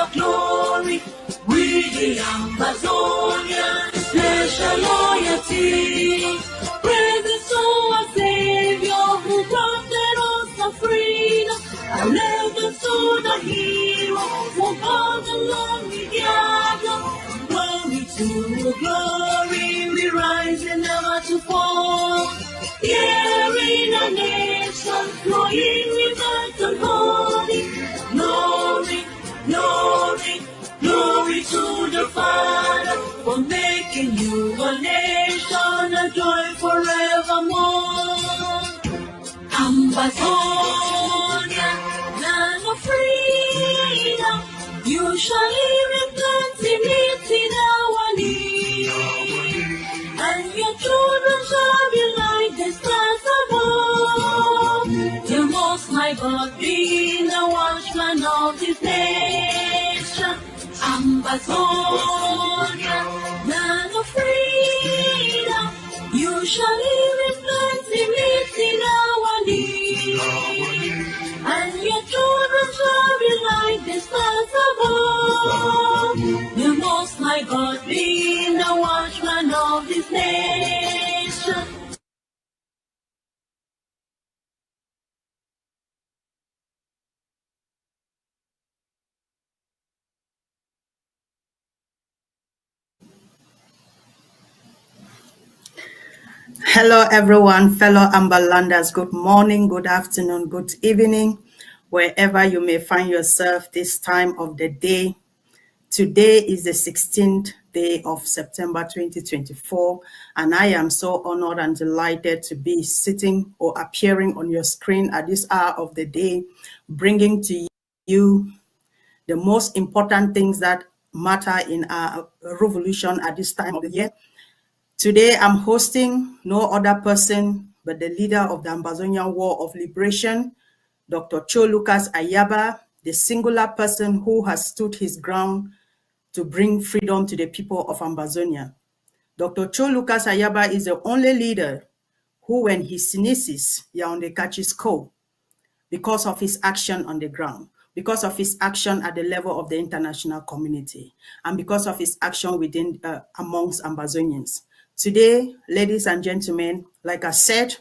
our glory. We the Ambazonian, special loyalty. Praise to our Savior who granted us the freedom. Allegiance to the hero for God alone we gather. Glory to glory, we rise and never to fall. Here in a nation, flowing rivers and holy. Glory, glory, glory to the Father for making you a nation, a joy forevermore. Ambazonia, land of freedom, you shall live in plenty, meeting our need. And your children shall be like the stars above. The Most High God being the watchman of this nation. Ambazonia, land of freedom, you shall live in plenty, meeting our need. And your children shall be like the stars above. The Most High God being the watchman of this nation. Hello, everyone, fellow Ambalanders. Good morning, good afternoon, good evening, wherever you may find yourself this time of the day. Today is the 16th day of September 2024, and I am so honored and delighted to be sitting or appearing on your screen at this hour of the day, bringing to you the most important things that matter in our revolution at this time of the year. Today, I'm hosting no other person but the leader of the Ambazonian War of Liberation, Dr. Cho Ayaba, the singular person who has stood his ground to bring freedom to the people of Ambazonia. Dr. Cho Ayaba is the only leader who, when he sneezes, Yaoundé catches cold because of his action on the ground, because of his action at the level of the international community, and because of his action within amongst Ambazonians. Today, ladies and gentlemen, like I said,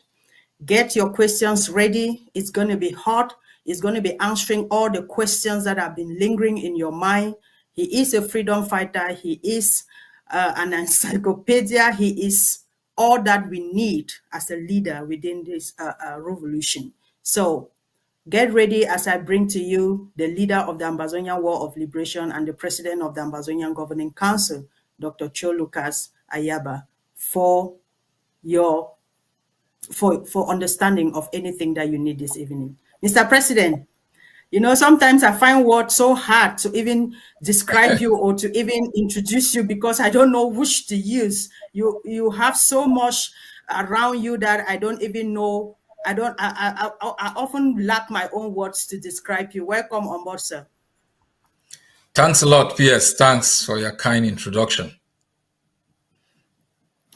get your questions ready. It's going to be hot. It's going to be answering all the questions that have been lingering in your mind. He is a freedom fighter. He is an encyclopedia. He is all that we need as a leader within this revolution. So get ready as I bring to you the leader of the Ambazonian War of Liberation and the president of the Ambazonian Governing Council, Dr. Cho Ayaba, for your for understanding of anything that you need this evening. Mr. President, you know, sometimes I find words so hard to even describe you or to even introduce you because I don't know which to use. You have so much around you that I don't even know. I often lack my own words to describe you. Welcome on board, sir. Thanks a lot, PS. Thanks for your kind introduction.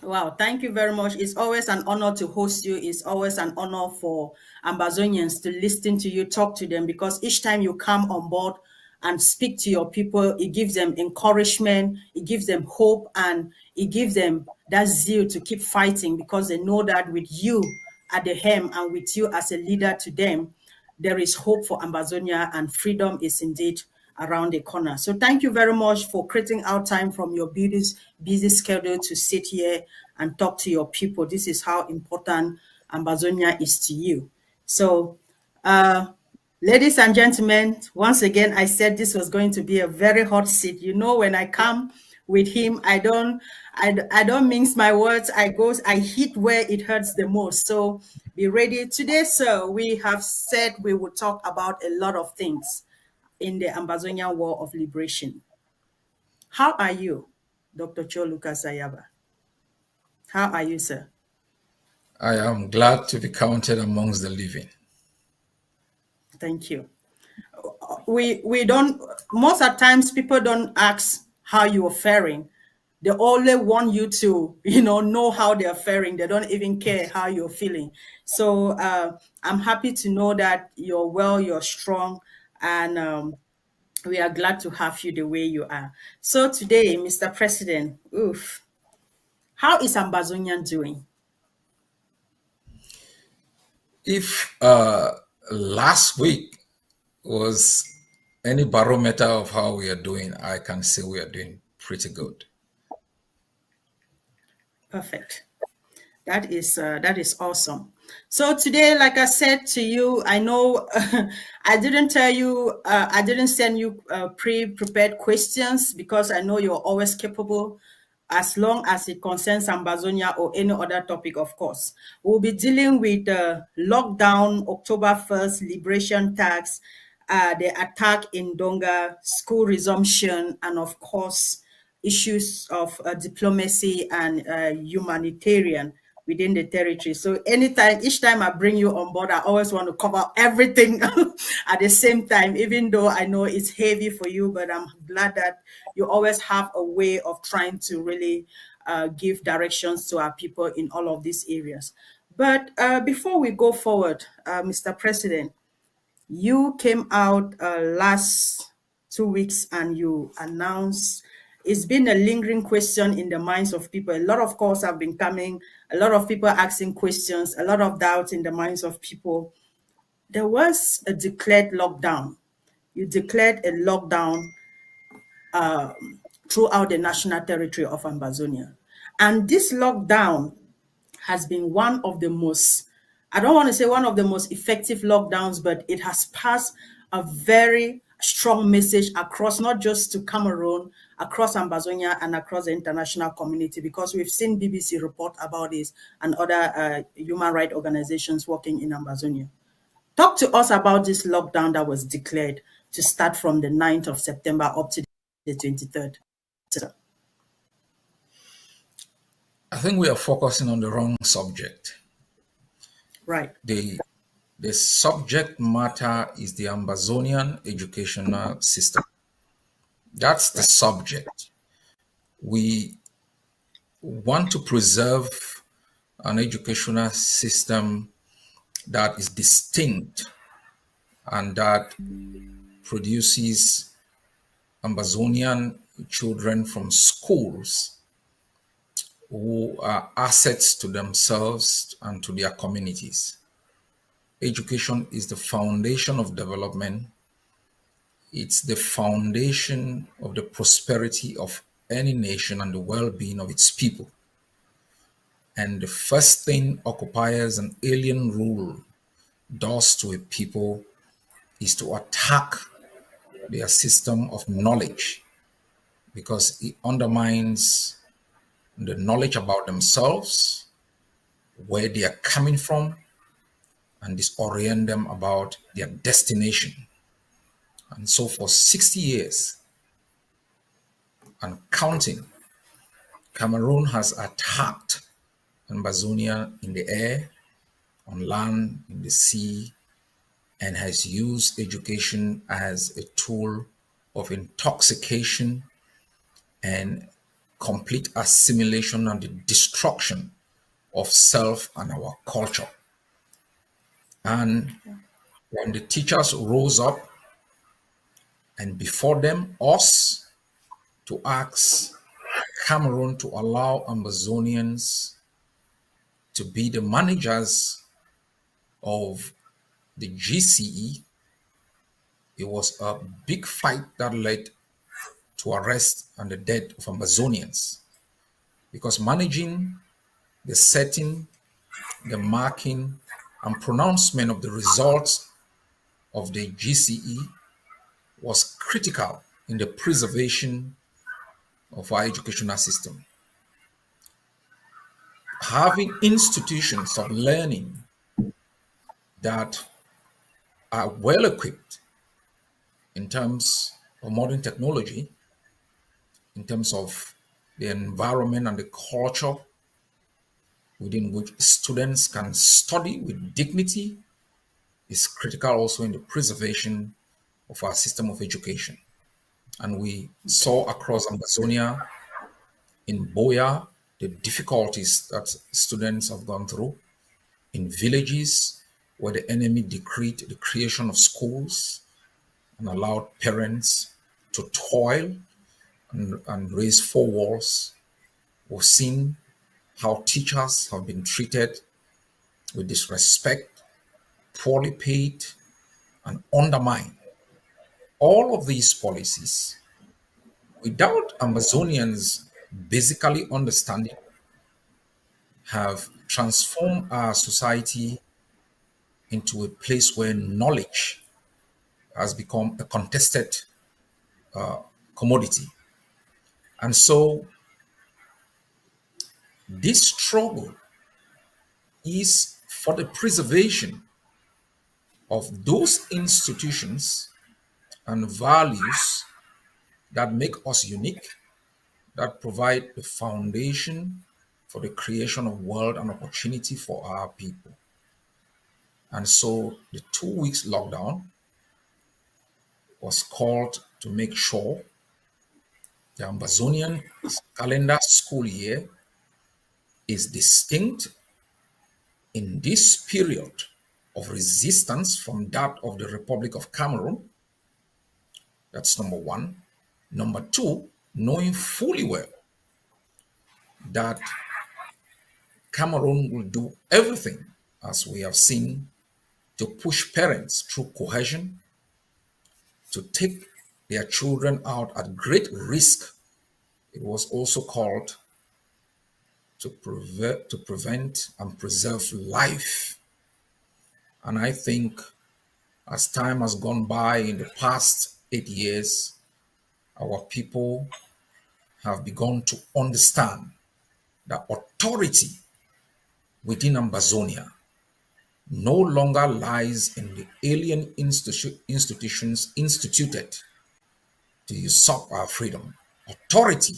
Wow, thank you very much. It's always an honor to host you. It's always an honor for Ambazonians to listen to you, talk to them, because each time you come on board and speak to your people, it gives them encouragement, it gives them hope, and it gives them that zeal to keep fighting because they know that with you at the helm and with you as a leader to them, there is hope for Ambazonia and freedom is indeed around the corner. So thank you very much for creating out time from your busy schedule to sit here and talk to your people. This is how important Ambazonia is to you. So ladies and gentlemen, once again, I said this was going to be a very hot seat. You know, when I come with him, I don't mince my words. I hit where it hurts the most. So be ready. Today, sir, we have said we will talk about a lot of things in the Ambazonian War of Liberation. How are you, Dr. Cho Ayaba? How are you, sir? I am glad to be counted amongst the living. Thank you. We don't, most of the times people don't ask how you are faring. They only want you to, know how they're faring. They don't even care how you're feeling. So I'm happy to know that you're well, you're strong, and We are glad to have you the way you are. So today, Mr. President, how is Ambazonian doing? If last week was any barometer of how we are doing, I can say we are doing pretty good. Perfect. That is awesome. So today, like I said to you, I know I didn't tell you, I didn't send you pre-prepared questions because I know you're always capable, as long as it concerns Ambazonia or any other topic, of course. We'll be dealing with the lockdown, October 1st, liberation tax, the attack in Donga, school resumption, and of course, issues of diplomacy and humanitarian within the territory. So each time I bring you on board, I always want to cover everything at the same time, even though I know it's heavy for you, but I'm glad that you always have a way of trying to really give directions to our people in all of these areas. But before we go forward, Mr. President, you came out last 2 weeks and you announced it's been a lingering question in the minds of people. A lot of calls have been coming, a lot of people asking questions, a lot of doubts in the minds of people. There was a declared lockdown. You declared a lockdown throughout the national territory of Ambazonia. And this lockdown has been one of the most, I don't want to say one of the most effective lockdowns, but it has passed a very strong message across, not just to Cameroon, across Ambazonia and across the international community, because we've seen BBC report about this and other human rights organizations working in Ambazonia. Talk to us about this lockdown that was declared to start from the 9th of September up to the 23rd. I think we are focusing on the wrong subject. Right. The subject matter is the Ambazonian educational system. That's the subject. We want to preserve an educational system that is distinct and that produces Ambazonian children from schools who are assets to themselves and to their communities. Education is the foundation of development. It's the foundation of the prosperity of any nation and the well-being of its people. And the first thing occupiers and alien rule does to a people is to attack their system of knowledge, because it undermines the knowledge about themselves, where they are coming from, and disorient them about their destination. And so for 60 years and counting, Cameroon has attacked Ambazonia in the air, on land, in the sea, and has used education as a tool of intoxication and complete assimilation and the destruction of self and our culture. And when the teachers rose up, and before them us, to ask Cameroon to allow Ambazonians to be the managers of the GCE, it was a big fight that led to arrest and the death of Ambazonians, because managing the setting, the marking, and pronouncement of the results of the GCE was critical in the preservation of our educational system. Having institutions of learning that are well equipped in terms of modern technology, in terms of the environment and the culture within which students can study with dignity, is critical also in the preservation of our system of education. And we saw across Ambazonia, in Boya, the difficulties that students have gone through, in villages where the enemy decreed the creation of schools and allowed parents to toil and raise four walls. We've seen how teachers have been treated with disrespect, poorly paid, and undermined. All of these policies, without Amazonians basically understanding, have transformed our society into a place where knowledge has become a contested commodity. And so this struggle is for the preservation of those institutions and values that make us unique, that provide the foundation for the creation of world and opportunity for our people. And so the 2 weeks lockdown was called to make sure the Ambazonian calendar school year is distinct in this period of resistance from that of the Republic of Cameroon. That's number one. Number two, knowing fully well that Cameroon will do everything, as we have seen, to push parents through cohesion, to take their children out at great risk. It was also called to prevent and preserve life. And I think as time has gone by in the past 8 years, our people have begun to understand that authority within Ambazonia no longer lies in the alien institutions instituted to usurp our freedom. Authority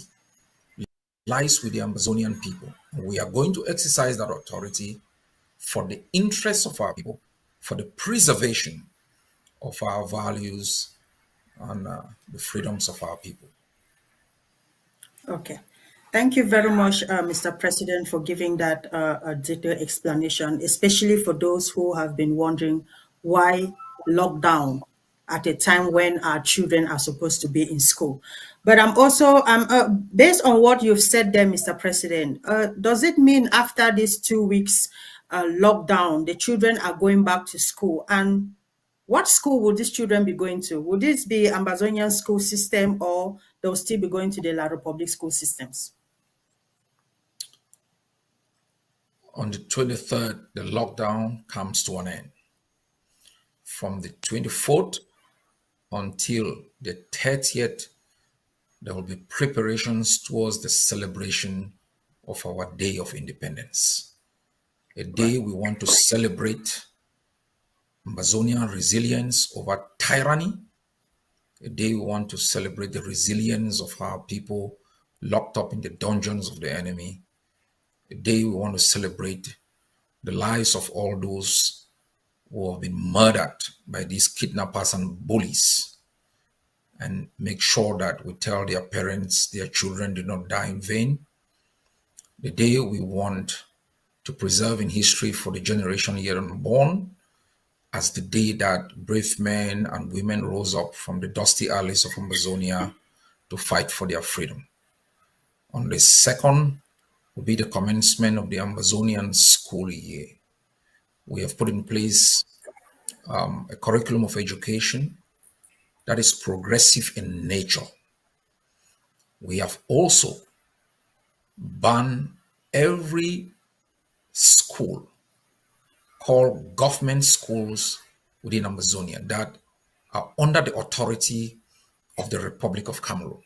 lies with the Ambazonian people. And we are going to exercise that authority for the interests of our people, for the preservation of our values and the freedoms of our people. Okay. Thank you very much, Mr. President, for giving that detailed explanation, especially for those who have been wondering why lockdown at a time when our children are supposed to be in school. But I'm also, based on what you've said there, Mr. President, does it mean after these 2 weeks lockdown, the children are going back to school? And what school will these children be going to? Will this be Ambazonian school system, or they'll still be going to the La Republic school systems? On the 23rd, the lockdown comes to an end. From the 24th until the 30th, there will be preparations towards the celebration of our Day of Independence. A day we want to celebrate Ambazonian resilience over tyranny. A day we want to celebrate the resilience of our people locked up in the dungeons of the enemy. A day we want to celebrate the lives of all those who have been murdered by these kidnappers and bullies, and make sure that we tell their parents their children did not die in vain. The day we want to preserve in history for the generation yet unborn as the day that brave men and women rose up from the dusty alleys of Ambazonia to fight for their freedom. On the 2nd will be the commencement of the Ambazonian school year. We have put in place a curriculum of education that is progressive in nature. We have also banned every school called government schools within Amazonia that are under the authority of the Republic of Cameroon.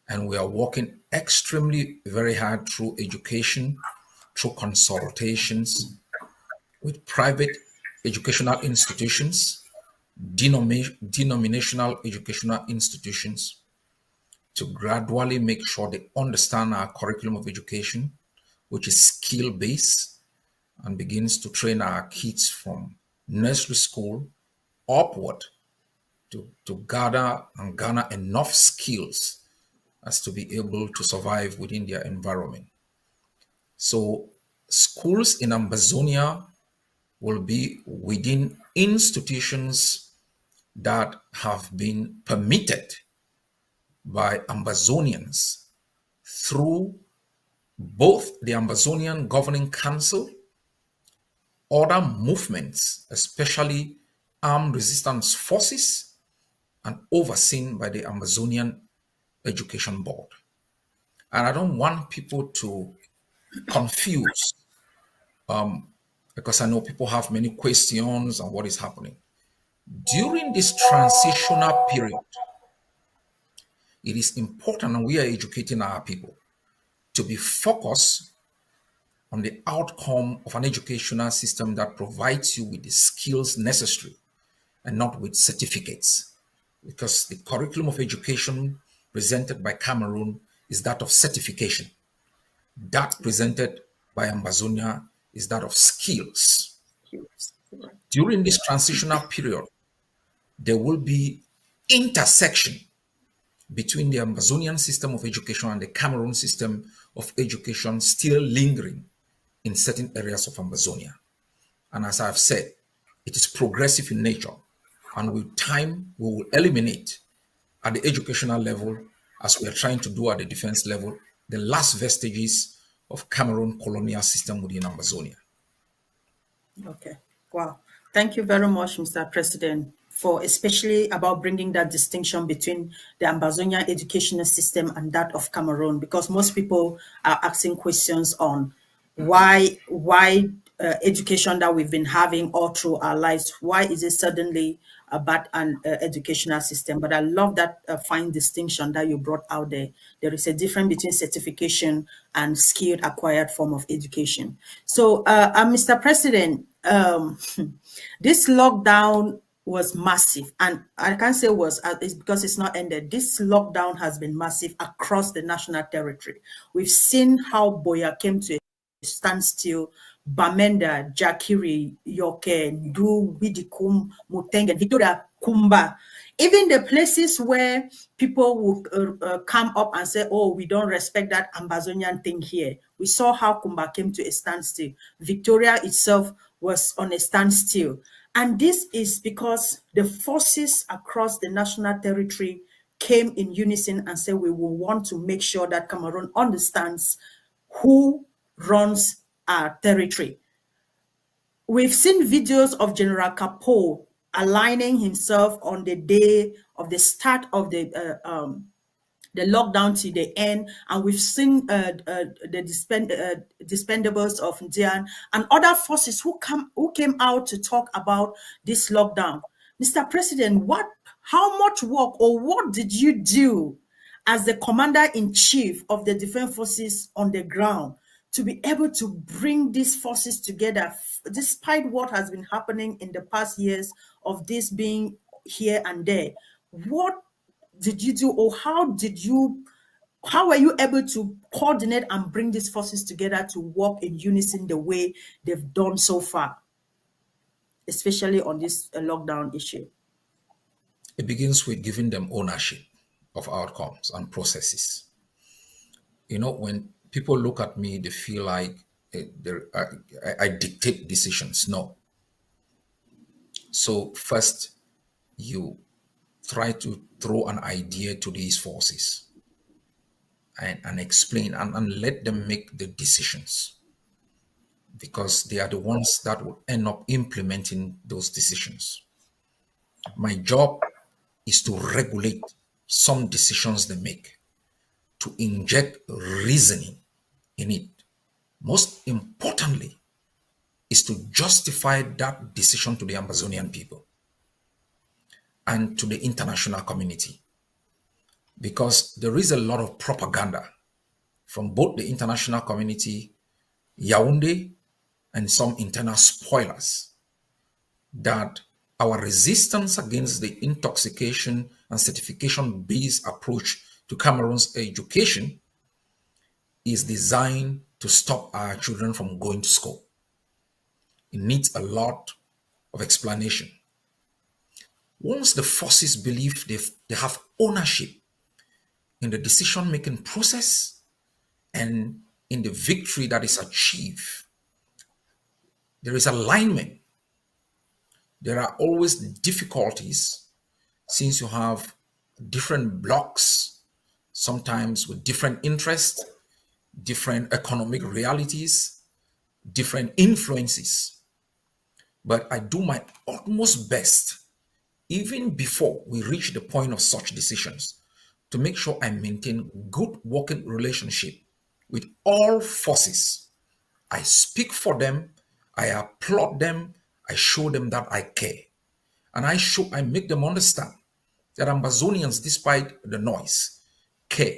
And we are working extremely very hard through education, through consultations with private educational institutions, denominational educational institutions, to gradually make sure they understand our curriculum of education, which is skill-based and begins to train our kids from nursery school upward to gather and garner enough skills as to be able to survive within their environment. So schools in Ambazonia will be within institutions that have been permitted by Ambazonians through both the Ambazonian Governing Council, other movements, especially armed resistance forces, and overseen by the Ambazonian Education Board. And I don't want people to confuse, because I know people have many questions on what is happening. During this transitional period, it is important, and we are educating our people, to be focused on the outcome of an educational system that provides you with the skills necessary and not with certificates. Because the curriculum of education presented by Cameroon is that of certification. That presented by Ambazonia is that of skills. During this transitional period, there will be intersection between the Ambazonian system of education and the Cameroon system of education still lingering in certain areas of Ambazonia. And as I've said, it is progressive in nature. And with time, we will eliminate at the educational level, as we are trying to do at the defense level, the last vestiges of Cameroon colonial system within Ambazonia. Okay. Wow. Thank you very much, Mr. President, for especially about bringing that distinction between the Ambazonian educational system and that of Cameroon, because most people are asking questions on why education that we've been having all through our lives, why is it suddenly about an educational system? But I love that fine distinction that you brought out there. There is a difference between certification and skilled acquired form of education. So, Mr. President, this lockdown was massive, and I can't say was it's because it's not ended. This lockdown has been massive across the national territory. We've seen how Boya came to a standstill. Bamenda, Jakiri, Yoke, Ndu, Widikum, Mutenge, Victoria, Kumba. Even the places where people would come up and say, oh, we don't respect that Ambazonian thing here. We saw how Kumba came to a standstill. Victoria itself was on a standstill. And this is because the forces across the national territory came in unison and said, we will want to make sure that Cameroon understands who runs our territory. We've seen videos of General Kapo aligning himself on the day of the start of the lockdown to the end, and we've seen the dispendables of Ndian and other forces who came out to talk about this lockdown. Mr. President, how much work or what did you do as the commander-in-chief of the defense forces on the ground to be able to bring these forces together, despite what has been happening in the past years of this being here and there? What did you do, or how were you able to coordinate and bring these forces together to work in unison the way they've done so far, especially on this lockdown issue? It begins with giving them ownership of outcomes and processes. You know, when people look at me, they feel like I dictate decisions. No. So first, you try to throw an idea to these forces and explain and let them make the decisions, because they are the ones that will end up implementing those decisions. My job is to regulate some decisions they make, to inject reasoning in it. Most importantly, is to justify that decision to the Ambazonian people and to the international community. Because there is a lot of propaganda from both the international community, Yaoundé, and some internal spoilers that our resistance against the intoxication and certification-based approach to Cameroon's education is designed to stop our children from going to school. It needs a lot of explanation. Once the forces believe they have ownership in the decision-making process and in the victory that is achieved, there is alignment. There are always difficulties, since you have different blocks, sometimes with different interests, different economic realities, different influences. But I do my utmost best, even before we reach the point of such decisions, to make sure I maintain good working relationship with all forces. I speak for them, I applaud them, I show them that I care. And I make them understand that Ambazonians, despite the noise, care.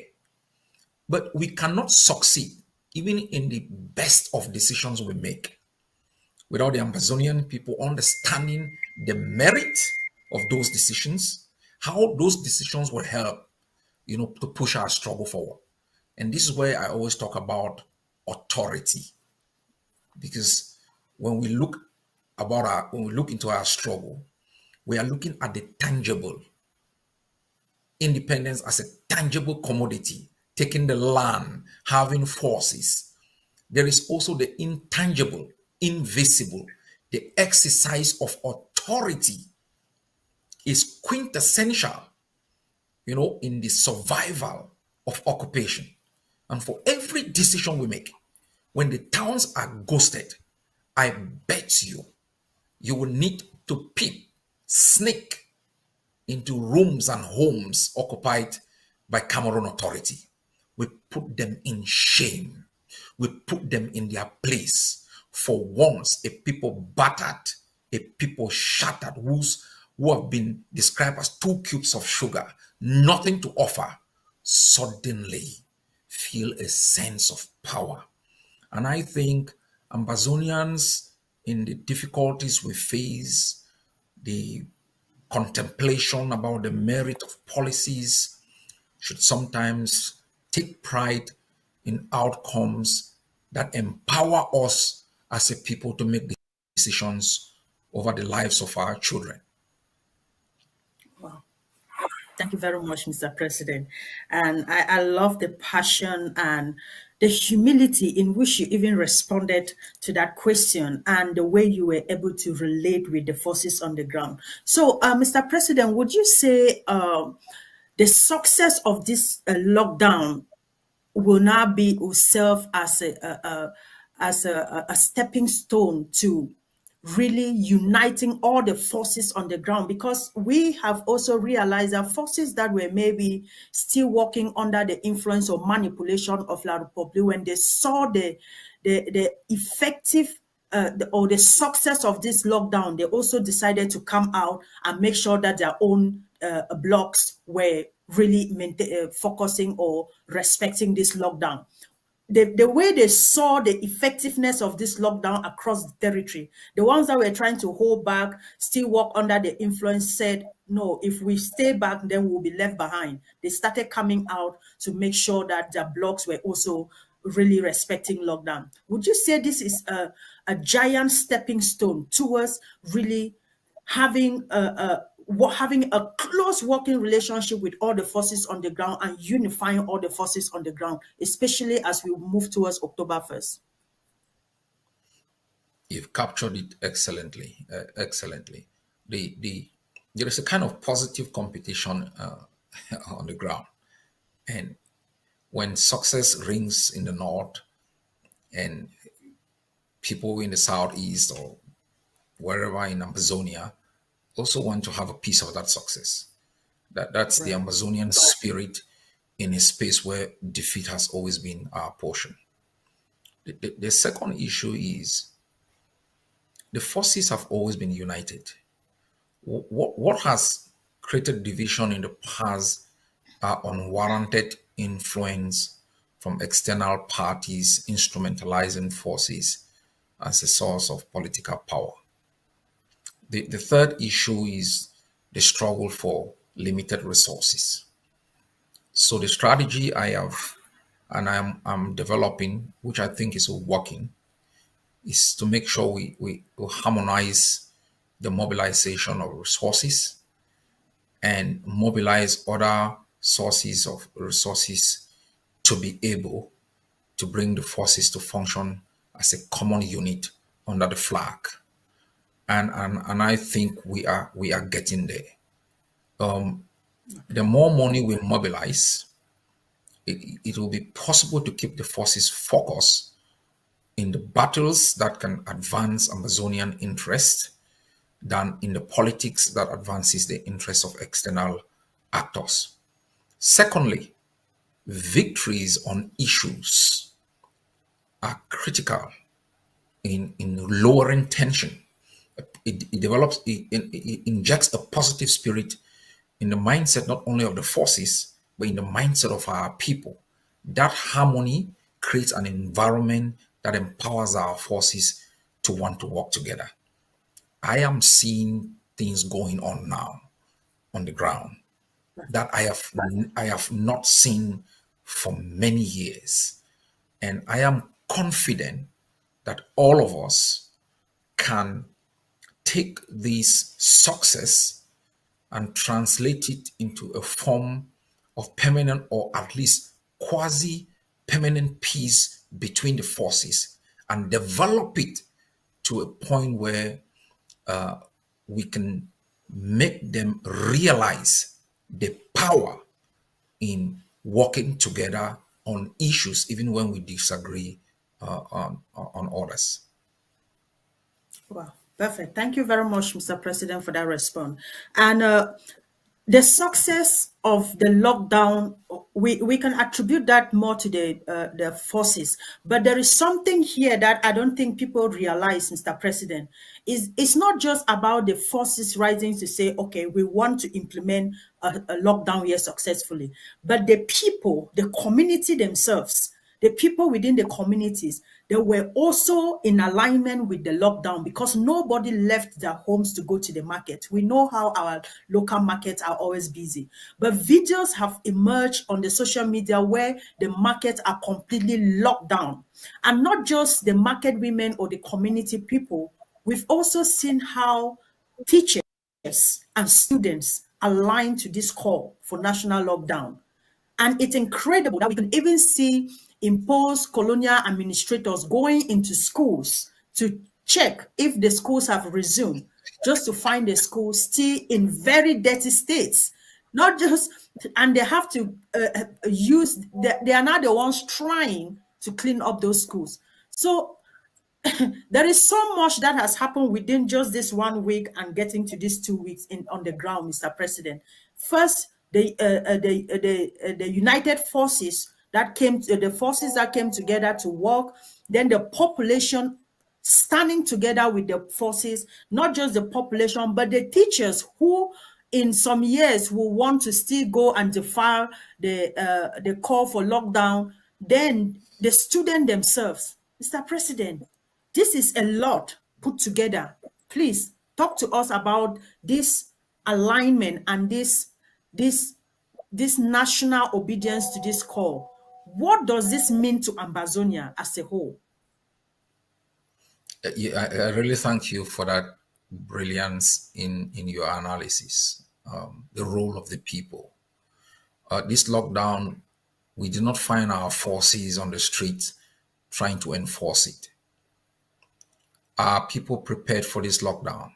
But we cannot succeed even in the best of decisions we make without the Ambazonian people understanding the merit of those decisions, how those decisions will help, to push our struggle forward. And this is where I always talk about authority, because when we look when we look into our struggle, we are looking at the tangible independence as a tangible commodity, taking the land, having forces. There is also the intangible, invisible, the exercise of authority is quintessential, in the survival of occupation. And for every decision we make, when the towns are ghosted, I bet you will need to sneak into rooms and homes occupied by Cameroon authority. We put them in shame. We put them in their place. For once, a people battered, a people shattered, who have been described as 2 cubes of sugar, nothing to offer, suddenly feel a sense of power. And I think Ambazonians, in the difficulties we face, the contemplation about the merit of policies, should sometimes take pride in outcomes that empower us as a people to make decisions over the lives of our children. Wow. Thank you very much, Mr. President. And I love the passion and the humility in which you even responded to that question and the way you were able to relate with the forces on the ground. So, Mr. President, would you say the success of this lockdown will serve as a stepping stone to really uniting all the forces on the ground, because we have also realized that forces that were maybe still working under the influence or manipulation of La Republique, when they saw the effective or the success of this lockdown, they also decided to come out and make sure that their own blocks were really focusing or respecting this lockdown. The way they saw the effectiveness of this lockdown across the territory, the ones that were trying to hold back, still work under the influence, said, no, if we stay back, then we'll be left behind. They started coming out to make sure that their blocks were also really respecting lockdown. Would you say this is a giant stepping stone towards really having having a close working relationship with all the forces on the ground and unifying all the forces on the ground, especially as we move towards October 1st? You've captured it excellently. Excellently. There is a kind of positive competition on the ground, and when success rings in the north and people in the southeast or wherever in Ambazonia also want to have a piece of that success. That's the Ambazonian spirit in a space where defeat has always been our portion. The second issue is the forces have always been united. What has created division in the past are unwarranted influence from external parties instrumentalizing forces as a source of political power. The third issue is the struggle for limited resources. So the strategy I have and I'm developing, which I think is working, is to make sure we harmonize the mobilization of resources and mobilize other sources of resources to be able to bring the forces to function as a common unit under the flag. And I think we are getting there. The more money we mobilize, it will be possible to keep the forces focused in the battles that can advance Ambazonian interest than in the politics that advances the interests of external actors. Secondly, victories on issues are critical in lowering tension. It injects a positive spirit in the mindset not only of the forces, but in the mindset of our people. That harmony creates an environment that empowers our forces to want to work together. I am seeing things going on now on the ground that I have not seen for many years. And I am confident that all of us can take this success and translate it into a form of permanent or at least quasi permanent peace between the forces and develop it to a point where we can make them realize the power in working together on issues, even when we disagree on others. Wow, perfect. Thank you very much, Mr. President, for that response. And the success of the lockdown, we can attribute that more to the forces. But there is something here that I don't think people realize, Mr. President. It's not just about the forces rising to say, okay, we want to implement a lockdown here successfully, but the people, the community themselves, the people within the communities, they were also in alignment with the lockdown because nobody left their homes to go to the market. We know how our local markets are always busy. But videos have emerged on the social media where the markets are completely locked down. And not just the market women or the community people, we've also seen how teachers and students align to this call for national lockdown. And it's incredible that we can even see imposed colonial administrators going into schools to check if the schools have resumed, just to find the schools still in very dirty states. Not just, and they have to they are now the ones trying to clean up those schools. So there is so much that has happened within just this 1 week and getting to these 2 weeks on the ground, Mr. President. First, the united forces that the forces that came together to work, then the population standing together with the forces, not just the population, but the teachers who in some years will want to still go and defy the call for lockdown, then the student themselves. Mr. President, this is a lot put together. Please talk to us about this alignment and this national obedience to this call. What does this mean to Ambazonia as a whole? Yeah, I really thank you for that brilliance in your analysis. The role of the people. This lockdown, we did not find our forces on the streets trying to enforce it. Are people prepared for this lockdown?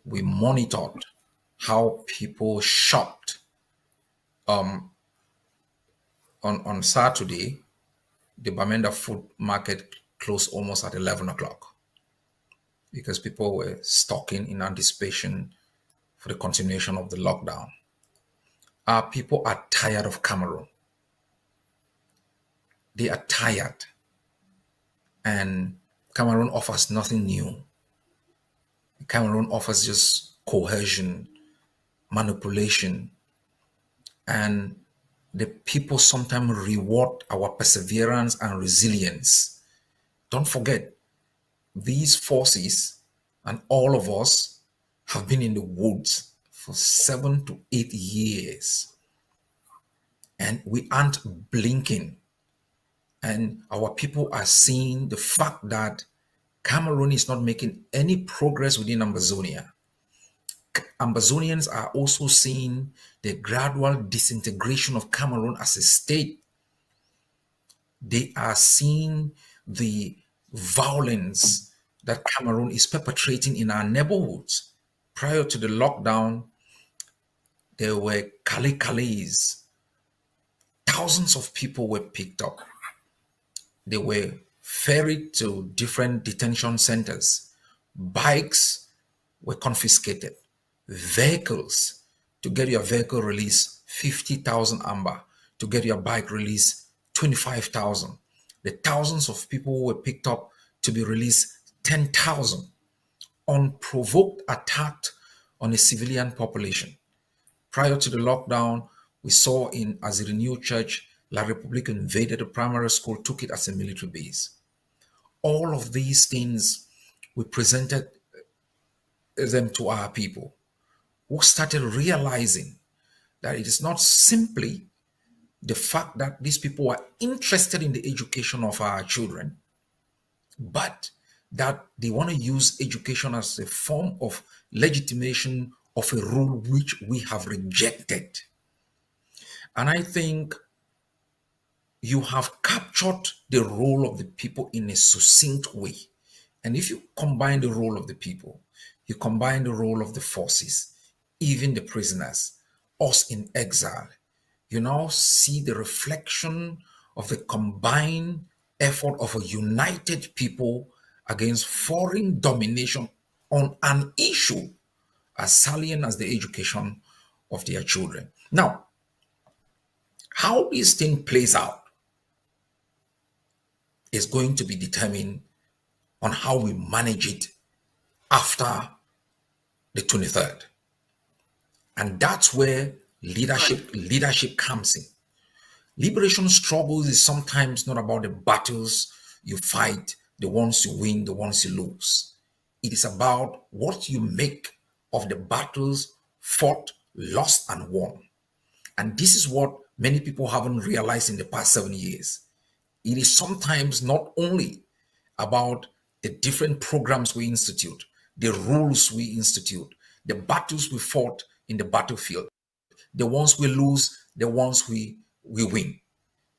We monitored how people shopped. On Saturday, the Bamenda food market closed almost at 11 o'clock because people were stocking in anticipation for the continuation of the lockdown. Our people are tired of Cameroon. They are tired. And Cameroon offers nothing new. Cameroon offers just coercion, manipulation, and the people sometimes reward our perseverance and resilience. Don't forget, these forces and all of us have been in the woods for 7 to 8 years, and we aren't blinking. And our people are seeing the fact that Cameroon is not making any progress within Ambazonia. Ambazonians are also seeing the gradual disintegration of Cameroon as a state. They are seeing the violence that Cameroon is perpetrating in our neighborhoods. Prior to the lockdown, there were Kalis. Thousands of people were picked up. They were ferried to different detention centers. Bikes were confiscated. Vehicles, to get your vehicle released, 50,000 amber. To get your bike released, 25,000. The thousands of people who were picked up to be released, 10,000. Unprovoked attack on a civilian population. Prior to the lockdown, we saw in Aziri Church, La Republique invaded a primary school, took it as a military base. All of these things, we presented them to our people, who started realizing that it is not simply the fact that these people are interested in the education of our children, but that they want to use education as a form of legitimation of a rule which we have rejected. And I think you have captured the role of the people in a succinct way. And if you combine the role of the people, you combine the role of the forces, even the prisoners, us in exile, you now see the reflection of the combined effort of a united people against foreign domination on an issue as salient as the education of their children. Now, how this thing plays out is going to be determined on how we manage it after the 23rd. And that's where leadership comes in. Liberation struggles is sometimes not about the battles you fight, the ones you win, the ones you lose. It is about what you make of the battles fought, lost, and won. And this is what many people haven't realized in the past 7 years. It is sometimes not only about the different programs we institute, the rules we institute, the battles we fought in the battlefield, the ones we lose, the ones we win.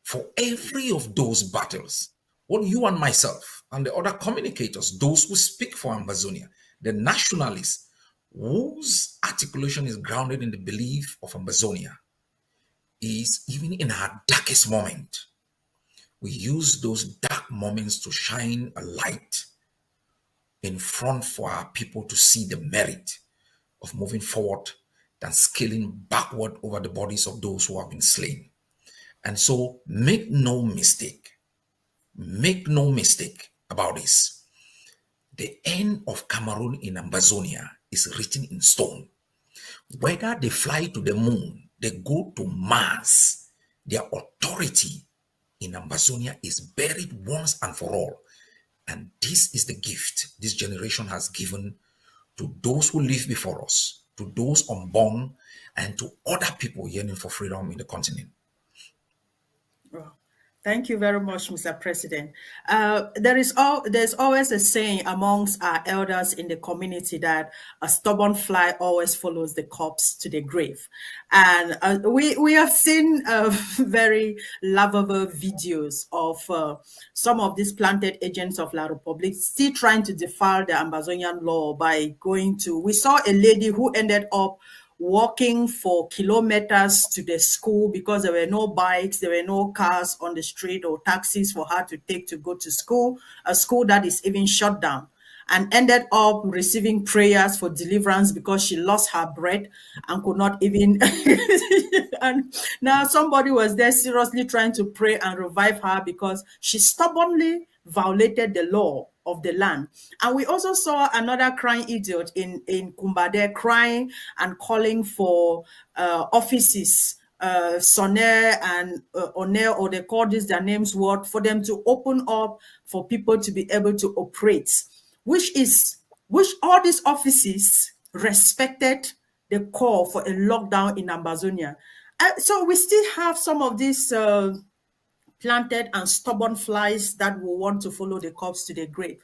For every of those battles, what you and myself and the other communicators, those who speak for Ambazonia, the nationalists, whose articulation is grounded in the belief of Ambazonia, is even in our darkest moment, we use those dark moments to shine a light in front for our people to see the merit of moving forward than scaling backward over the bodies of those who have been slain. And so make no mistake about this. The end of Cameroon in Ambazonia is written in stone. Whether they fly to the moon, they go to Mars, their authority in Ambazonia is buried once and for all. And this is the gift this generation has given to those who live before us, to those unborn, and to other people yearning for freedom in the continent. Well, thank you very much, Mr. President. There's always a saying amongst our elders in the community that a stubborn fly always follows the corpse to the grave. And we have seen very lovable videos of some of these planted agents of La Republique still trying to defy the Ambazonian law by going to, we saw a lady who ended up walking for kilometers to the school because there were no bikes, there were no cars on the street or taxis for her to take to go to school, a school that is even shut down, and ended up receiving prayers for deliverance because she lost her breath and could not even and now somebody was there seriously trying to pray and revive her because she stubbornly violated the law of the land. And we also saw another crying idiot in Kumbade crying and calling for offices, Soner and Oner, or they call this their names, what, for them to open up for people to be able to operate, which all these offices respected the call for a lockdown in Ambazonia. So we still have some of these planted and stubborn flies that will want to follow the corpse to the grave.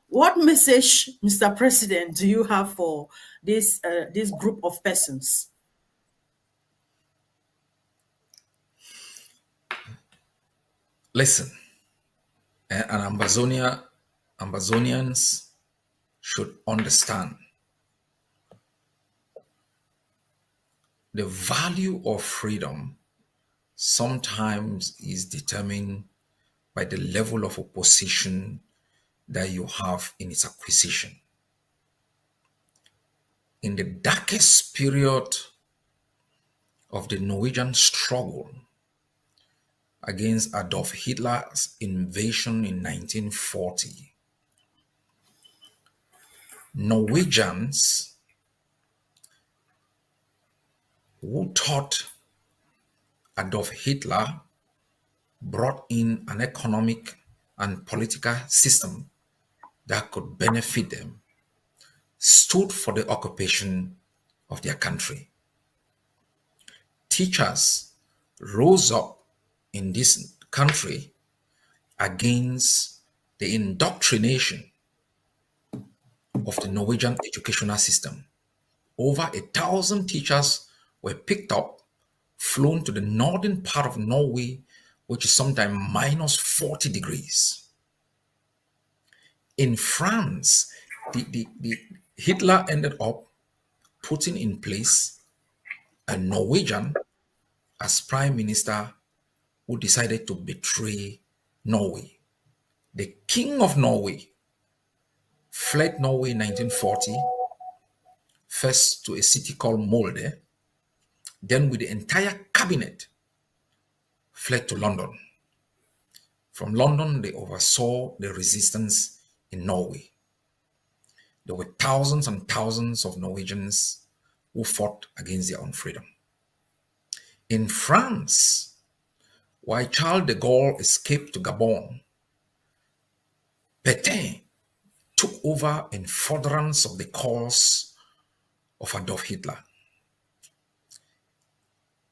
What message, Mr. President, do you have for this group of persons? Listen, and Ambazonians should understand the value of freedom sometimes is determined by the level of opposition that you have in its acquisition. In the darkest period of the Norwegian struggle against Adolf Hitler's invasion in 1940, Norwegians who thought Adolf Hitler brought in an economic and political system that could benefit them stood for the occupation of their country. Teachers rose up in this country against the indoctrination of the Norwegian educational system. Over 1,000 teachers were picked up, flown to the northern part of Norway, which is sometimes minus 40 degrees. In France, Hitler ended up putting in place a Norwegian as prime minister who decided to betray Norway. The King of Norway fled Norway in 1940, first to a city called Molde, then with the entire cabinet fled to London. From London, they oversaw the resistance in Norway. There were thousands and thousands of Norwegians who fought against their own freedom. In France, while Charles de Gaulle escaped to Gabon, Pétain took over in furtherance of the cause of Adolf Hitler.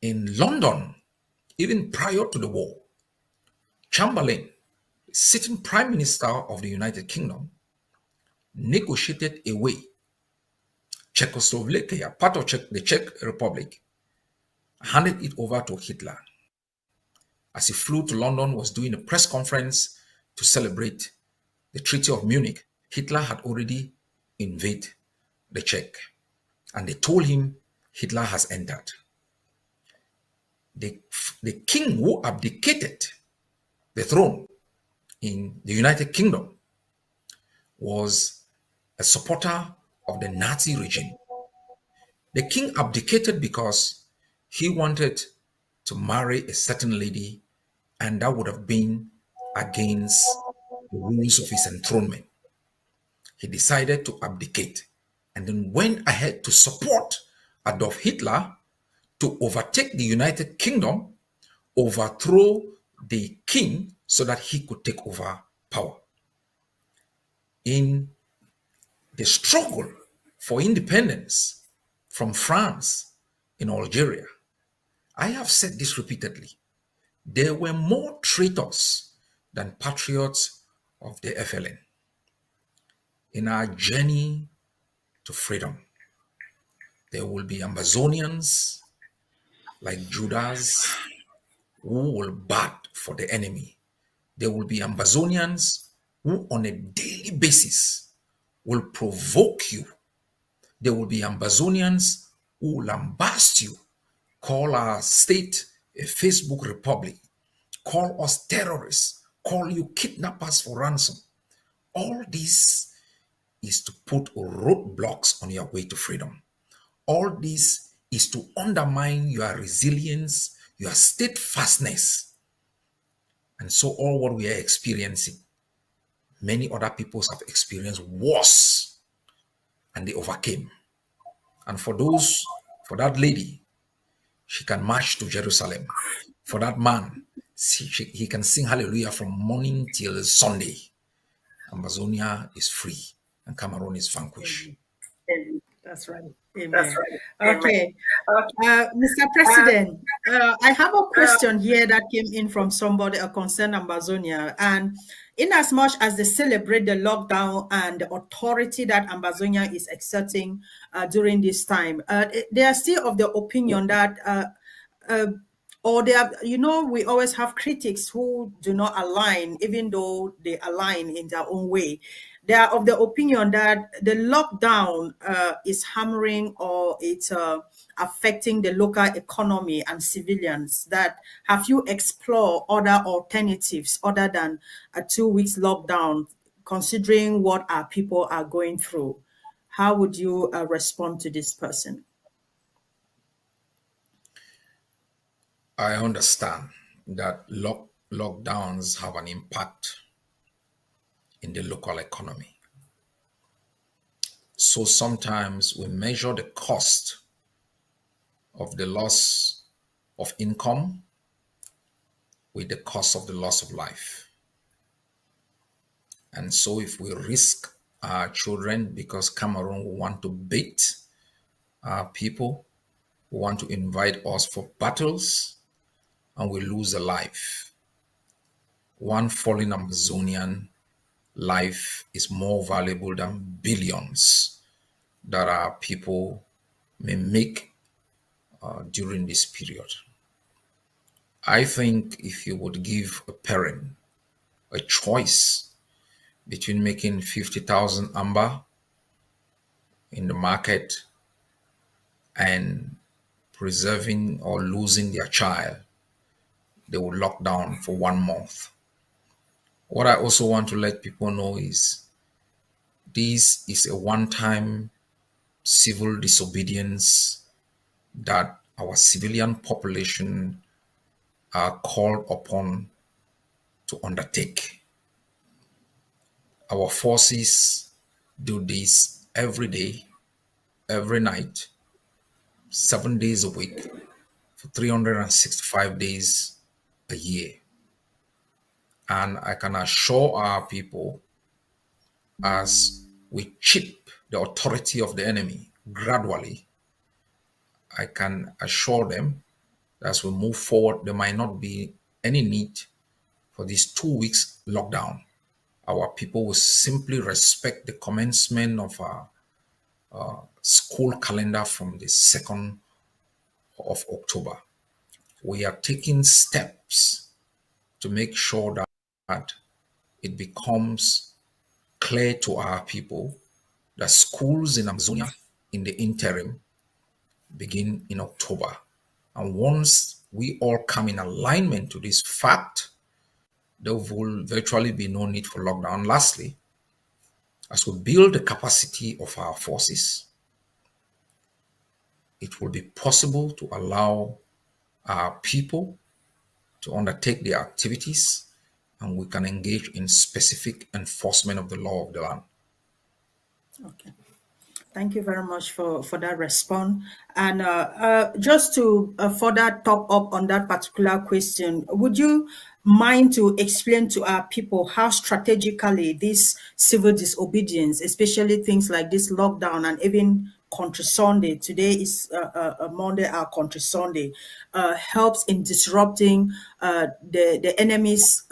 In London, even prior to the war, Chamberlain, sitting Prime Minister of the United Kingdom, negotiated away Czechoslovakia, part of the Czech Republic, handed it over to Hitler. As he flew to London, was doing a press conference to celebrate the Treaty of Munich, Hitler had already invaded the Czech. And they told him Hitler has entered. The king who abdicated the throne in the United Kingdom was a supporter of the Nazi regime. The king abdicated because he wanted to marry a certain lady, and that would have been against the rules of his enthronement. He decided to abdicate and then went ahead to support Adolf Hitler to overtake the United Kingdom, overthrow the king so that he could take over power. In the struggle for independence from France in Algeria, I have said this repeatedly, there were more traitors than patriots of the FLN. In our journey to freedom, there will be Ambazonians like Judas who will bat for the enemy. There will be Ambazonians who on a daily basis will provoke you. There will be Ambazonians who will lambast you, call our state a Facebook republic, call us terrorists, call you kidnappers for ransom. All this is to put roadblocks on your way to freedom. All this is to undermine your resilience, your steadfastness. And so all what we are experiencing, many other peoples have experienced worse, and they overcame. And for that lady, she can march to Jerusalem. For that man, he can sing hallelujah from morning till Sunday. Ambazonia is free and Cameroon is vanquished. That's right. Amen. That's right. Okay. Mr. President, I have a question here that came in from somebody, a concerned Ambazonia. And in as much as they celebrate the lockdown and the authority that Ambazonia is exerting during this time, they are still of the opinion that or they are, we always have critics who do not align, even though they align in their own way. They are of the opinion that the lockdown is hammering, or it's affecting the local economy and civilians. That have you explored other alternatives other than a 2 weeks lockdown, considering what our people are going through? How would you respond to this person? I understand that lockdowns have an impact in the local economy. So sometimes we measure the cost of the loss of income with the cost of the loss of life. And so if we risk our children because Cameroon want to beat our people, who want to invite us for battles, and we lose a life, one fallen Ambazonian life is more valuable than billions that our people may make during this period. I think if you would give a parent a choice between making 50,000 amber in the market and preserving or losing their child, they will lock down for 1 month. What I also want to let people know is this is a one-time civil disobedience that our civilian population are called upon to undertake. Our forces do this every day, every night, 7 days a week, for 365 days a year. And I can assure our people, as we chip the authority of the enemy gradually, I can assure them that as we move forward, there might not be any need for this 2 weeks lockdown. Our people will simply respect the commencement of our school calendar from the 2nd of October. We are taking steps to make sure that it becomes clear to our people that schools in Ambazonia in the interim begin in October. And once we all come in alignment to this fact, there will virtually be no need for lockdown. Lastly, as we build the capacity of our forces, it will be possible to allow our people to undertake their activities, and we can engage in specific enforcement of the law of the land. Okay. Thank you very much for that response. And just to further top up on that particular question, would you mind to explain to our people how strategically this civil disobedience, especially things like this lockdown and even Country Sunday, today is Monday, our Country Sunday, helps in disrupting the enemy's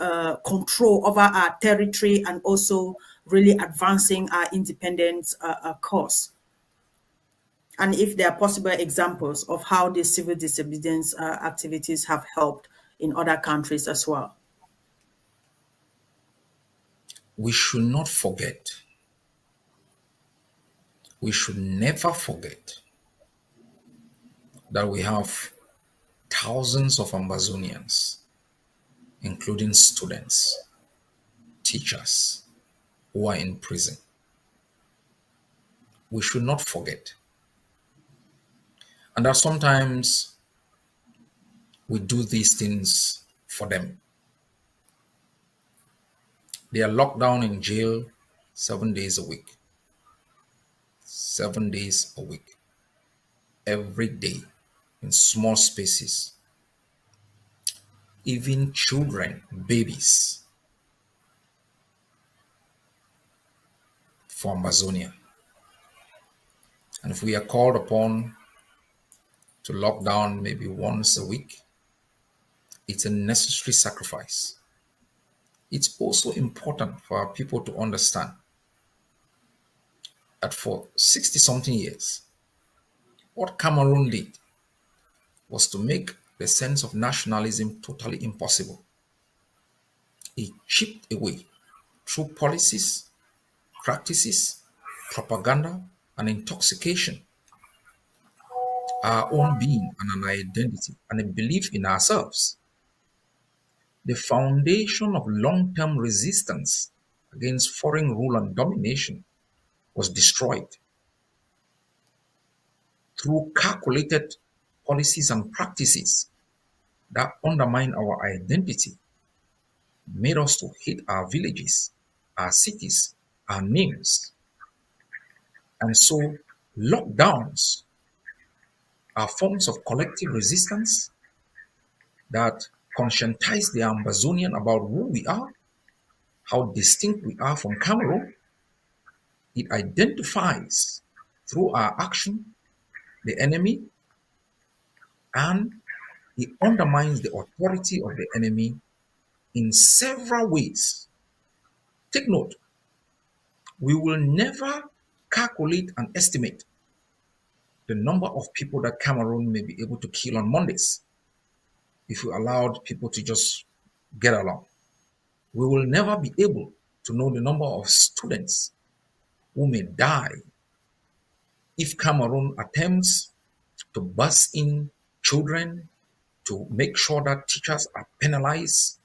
control over our territory, and also really advancing our independence cause? And if there are possible examples of how these civil disobedience activities have helped in other countries as well. We should not forget, we should never forget that we have thousands of Ambazonians, including students, teachers, who are in prison. We should not forget. And that sometimes we do these things for them. They are locked down in jail 7 days a week. 7 days a week. Every day in small spaces. Even children, babies, for Ambazonia. And if we are called upon to lock down maybe once a week, it's a necessary sacrifice. It's also important for our people to understand that for 60 something years, what Cameroon did was to make the sense of nationalism totally impossible. It chipped away through policies, practices, propaganda, and intoxication, our own being and an identity and a belief in ourselves. The foundation of long term resistance against foreign rule and domination was destroyed through calculated policies and practices that undermine our identity, made us to hate our villages, our cities, our names. And so, lockdowns are forms of collective resistance that conscientize the Ambazonian about who we are, how distinct we are from Cameroon. It identifies through our action the enemy, and it undermines the authority of the enemy in several ways. Take note, we will never calculate and estimate the number of people that Cameroon may be able to kill on Mondays if we allowed people to just get along. We will never be able to know the number of students who may die if Cameroon attempts to bus in children, to make sure that teachers are penalized,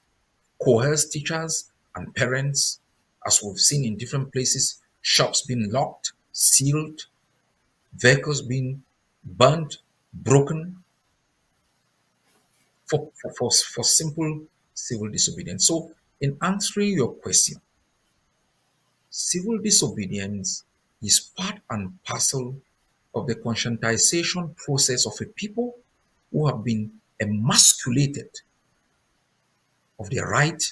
coerce teachers and parents, as we've seen in different places, shops being locked, sealed, vehicles being burnt, broken for simple civil disobedience. So, in answering your question, civil disobedience is part and parcel of the conscientization process of a people who have been emasculated of their right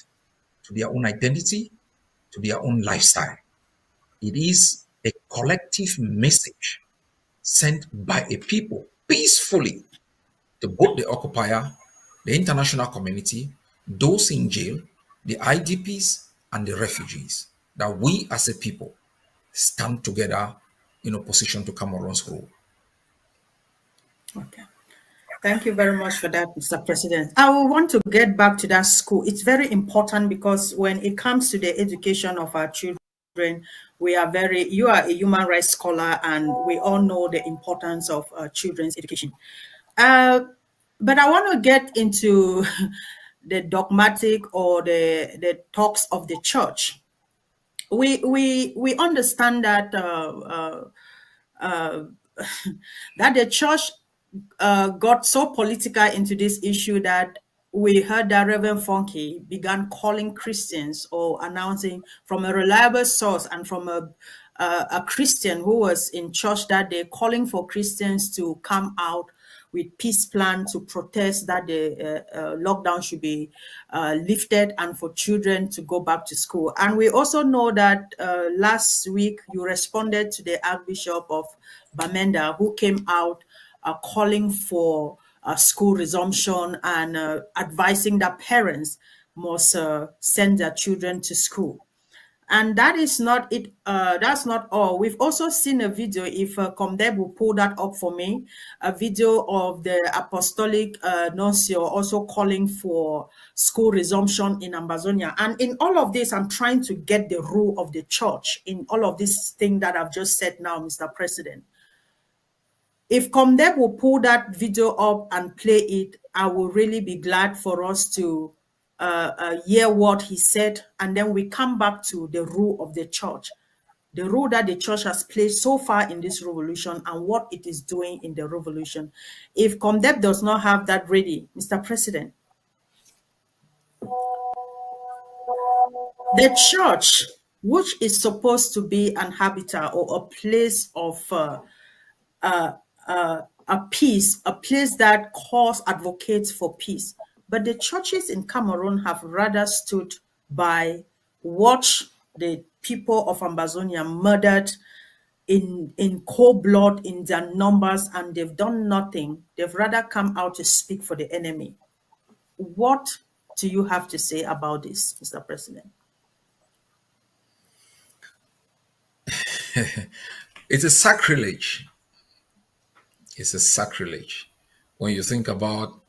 to their own identity, to their own lifestyle. It is a collective message sent by a people peacefully to both the occupier, the international community, those in jail, the IDPs, and the refugees, that we as a people stand together in opposition to Cameroon's rule. Okay. Thank you very much for that, Mr. President. I will want to get back to that school. It's very important because when it comes to the education of our children, you are a human rights scholar, and we all know the importance of children's education. But I want to get into the dogmatic or the talks of the church. We understand that that the church got so political into this issue that we heard that Reverend Funky began calling Christians or announcing from a reliable source and from a Christian who was in church that day, calling for Christians to come out with peace plan to protest that the lockdown should be lifted and for children to go back to school. And we also know that last week you responded to the Archbishop of Bamenda, who came out calling for school resumption and advising that parents must send their children to school. And that is not it. That's not all. We've also seen a video, if Comdeb will pull that up for me, a video of the apostolic nuncio also calling for school resumption in Ambazonia. And in all of this, I'm trying to get the rule of the church in all of this thing that I've just said now, Mr. President. If Comdeb will pull that video up and play it, I will really be glad for us to hear what he said, and then we come back to the role of the church, the role that the church has played so far in this revolution and what it is doing in the revolution. If Comdeb does not have that ready, Mr. President, the church, which is supposed to be an habitat or a place of a peace, a place that calls advocates for peace. But the churches in Cameroon have rather stood by, watch the people of Ambazonia murdered in cold blood in their numbers, and they've done nothing. They've rather come out to speak for the enemy. What do you have to say about this, Mr. President? It's a sacrilege. It's a sacrilege when you think about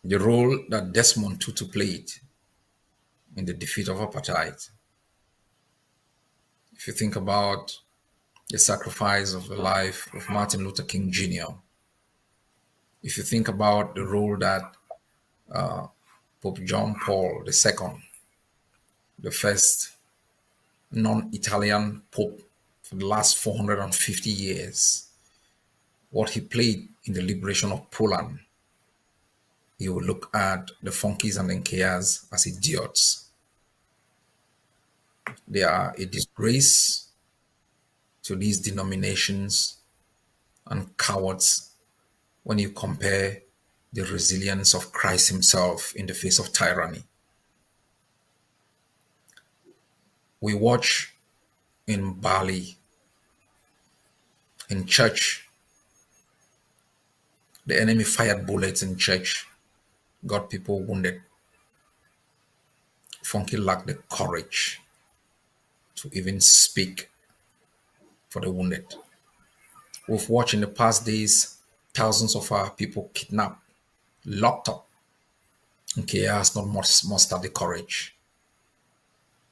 the role that Desmond Tutu played in the defeat of apartheid. If you think about the sacrifice of the life of Martin Luther King Jr., if you think about the role that Pope John Paul II, the first non-Italian Pope for the last 450 years, what he played in the liberation of Poland, you will look at the Funkies and the Nkeyas as idiots. They are a disgrace to these denominations and cowards when you compare the resilience of Christ himself in the face of tyranny. We watch in Bali, in church, the enemy fired bullets in church, got people wounded. Funky lacked the courage to even speak for the wounded. We've watched in the past days thousands of our people kidnapped, locked up. Okay, has not mustered the courage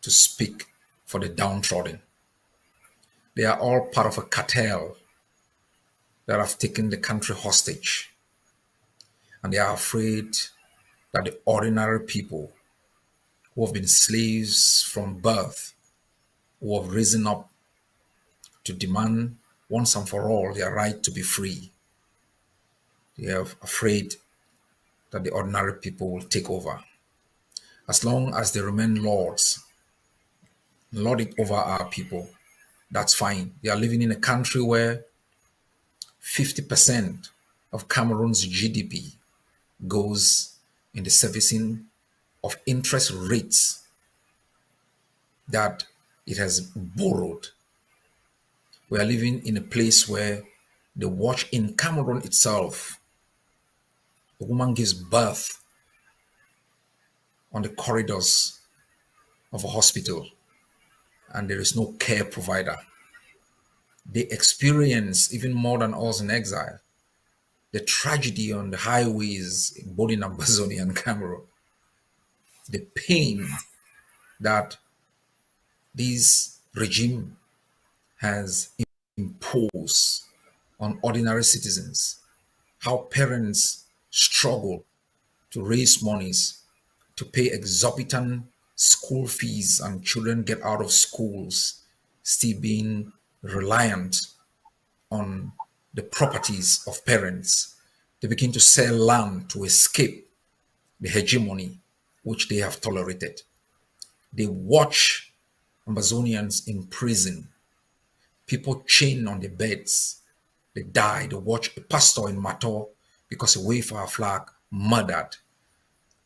to speak for the downtrodden. They are all part of a cartel that have taken the country hostage. And they are afraid that the ordinary people who have been slaves from birth, who have risen up to demand once and for all their right to be free, they are afraid that the ordinary people will take over. As long as they remain lords, lording over our people, that's fine. They are living in a country where 50% of Cameroon's GDP goes in the servicing of interest rates that it has borrowed. We are living in a place where the watch in Cameroon itself, a woman gives birth on the corridors of a hospital and there is no care provider. They experience, even more than us in exile, the tragedy on the highways both in Ambazonia and Cameroon, the pain that this regime has imposed on ordinary citizens, how parents struggle to raise monies to pay exorbitant school fees and children get out of schools, still being reliant on the properties of parents. They begin to sell land to escape the hegemony which they have tolerated. They watch Ambazonians in prison, people chained on their beds. They die. They watch a pastor in Mato because he waved our flag, murdered.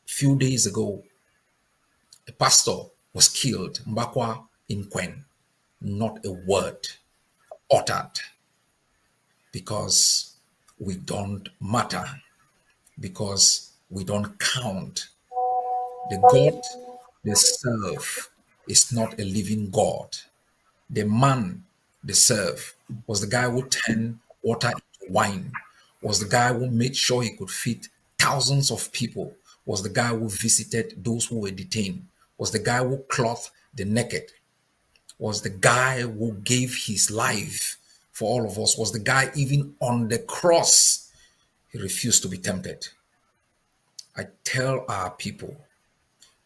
A few days ago, a pastor was killed, Mbakwa in Kwen. Not a word uttered because we don't matter, because we don't count. The God they serve is not a living God. The man they serve was the guy who turned water into wine, was the guy who made sure he could feed thousands of people, was the guy who visited those who were detained, was the guy who clothed the naked, was the guy who gave his life for all of us, was the guy even on the cross. He refused to be tempted. I tell our people,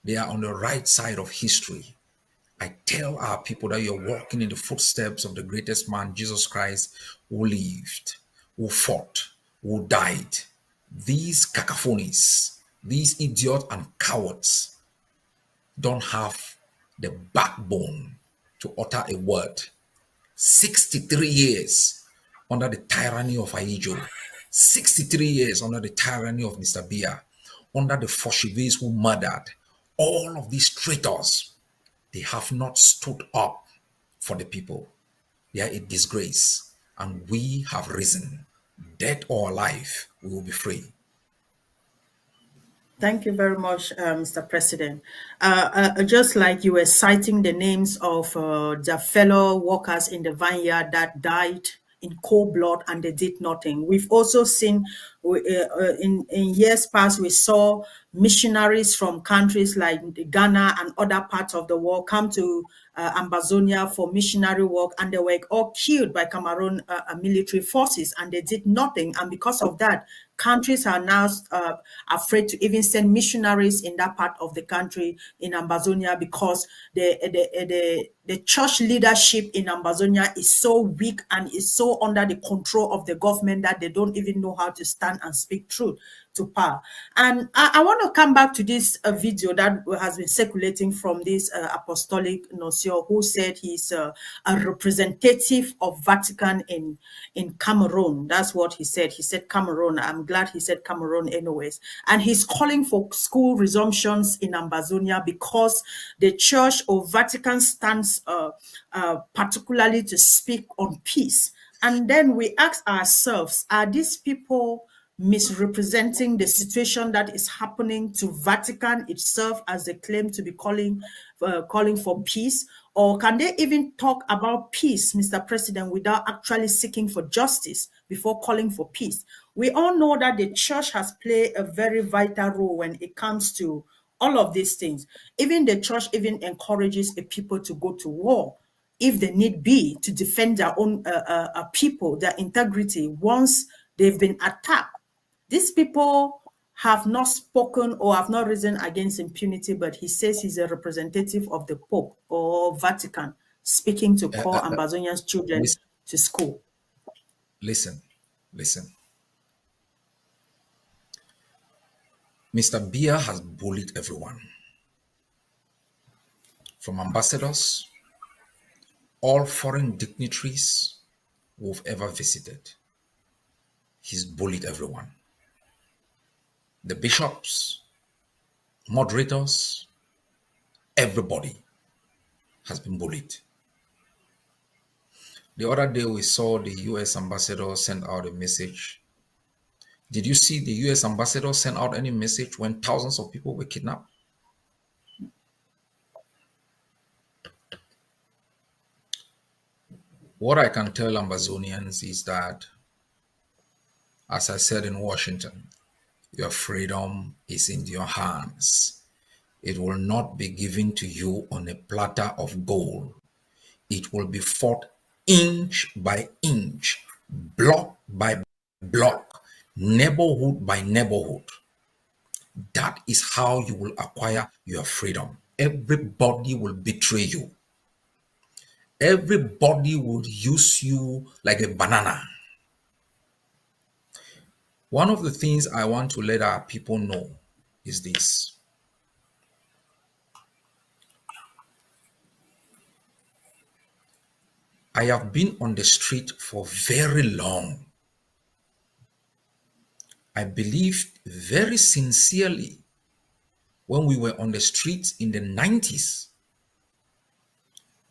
they are on the right side of history. I tell our people that you're walking in the footsteps of the greatest man, Jesus Christ, who lived, who fought, who died. These cacophonies, these idiots and cowards don't have the backbone to utter a word. 63 years under the tyranny of Aijo, 63 years under the tyranny of Mr. Bia, under the Foshivis who murdered, all of these traitors, they have not stood up for the people. They are a disgrace, and we have risen. Dead or alive, we will be free. Thank you very much, Mr. President. Just like you were citing the names of the fellow workers in the vineyard that died in cold blood and they did nothing. We've also seen In years past, we saw missionaries from countries like Ghana and other parts of the world come to Ambazonia for missionary work, and they were all killed by Cameroon military forces, and they did nothing. And because of that, countries are now afraid to even send missionaries in that part of the country in Ambazonia, because the church leadership in Ambazonia is so weak and is so under the control of the government that they don't even know how to stand and speak truth to power. And I want to come back to this video that has been circulating from this apostolic nuncio, who said he's a representative of Vatican in Cameroon. That's what he said. He said Cameroon. I'm glad he said Cameroon anyways. And he's calling for school resumptions in Ambazonia because the church or Vatican stands particularly to speak on peace. And then we ask ourselves, are these people misrepresenting the situation that is happening to Vatican itself, as they claim to be calling for peace? Or can they even talk about peace, Mr. President, without actually seeking for justice before calling for peace? We all know that the church has played a very vital role when it comes to all of these things. Even the church even encourages the people to go to war if they need be, to defend their own people, their integrity, once they've been attacked. These people have not spoken or have not risen against impunity, but he says he's a representative of the Pope or Vatican, speaking to call Ambazonians children to school. Listen. Mr. Biya has bullied everyone, from ambassadors, all foreign dignitaries we've ever visited. He's bullied everyone. The bishops, moderators, everybody has been bullied. The other day we saw the US ambassador send out a message. Did you see the US ambassador send out any message when thousands of people were kidnapped? What I can tell Ambazonians is that, as I said in Washington, your freedom is in your hands. It will not be given to you on a platter of gold. It will be fought inch by inch, block by block, neighborhood by neighborhood. That is how you will acquire your freedom. Everybody will betray you. Everybody will use you like a banana. One of the things I want to let our people know is this. I have been on the street for very long. I believed very sincerely when we were on the streets in the 90s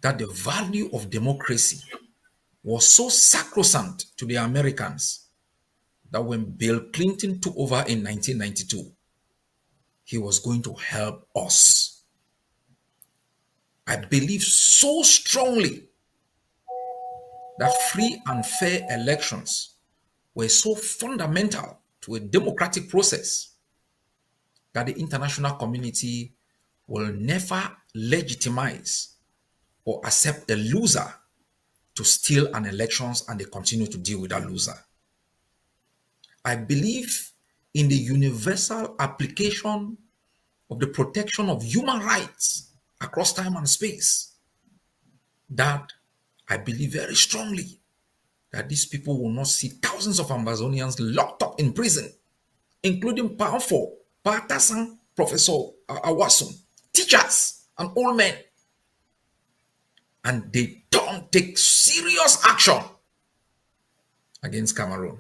that the value of democracy was so sacrosanct to the Americans that when Bill Clinton took over in 1992, he was going to help us. I believe so strongly that free and fair elections were so fundamental to a democratic process that the international community will never legitimize or accept a loser to steal an elections, and they continue to deal with that loser. I believe in the universal application of the protection of human rights across time and space. That I believe very strongly that these people will not see thousands of Ambazonians locked up in prison, including powerful Patasan, Professor Awasum, teachers and old men. And they don't take serious action against Cameroon.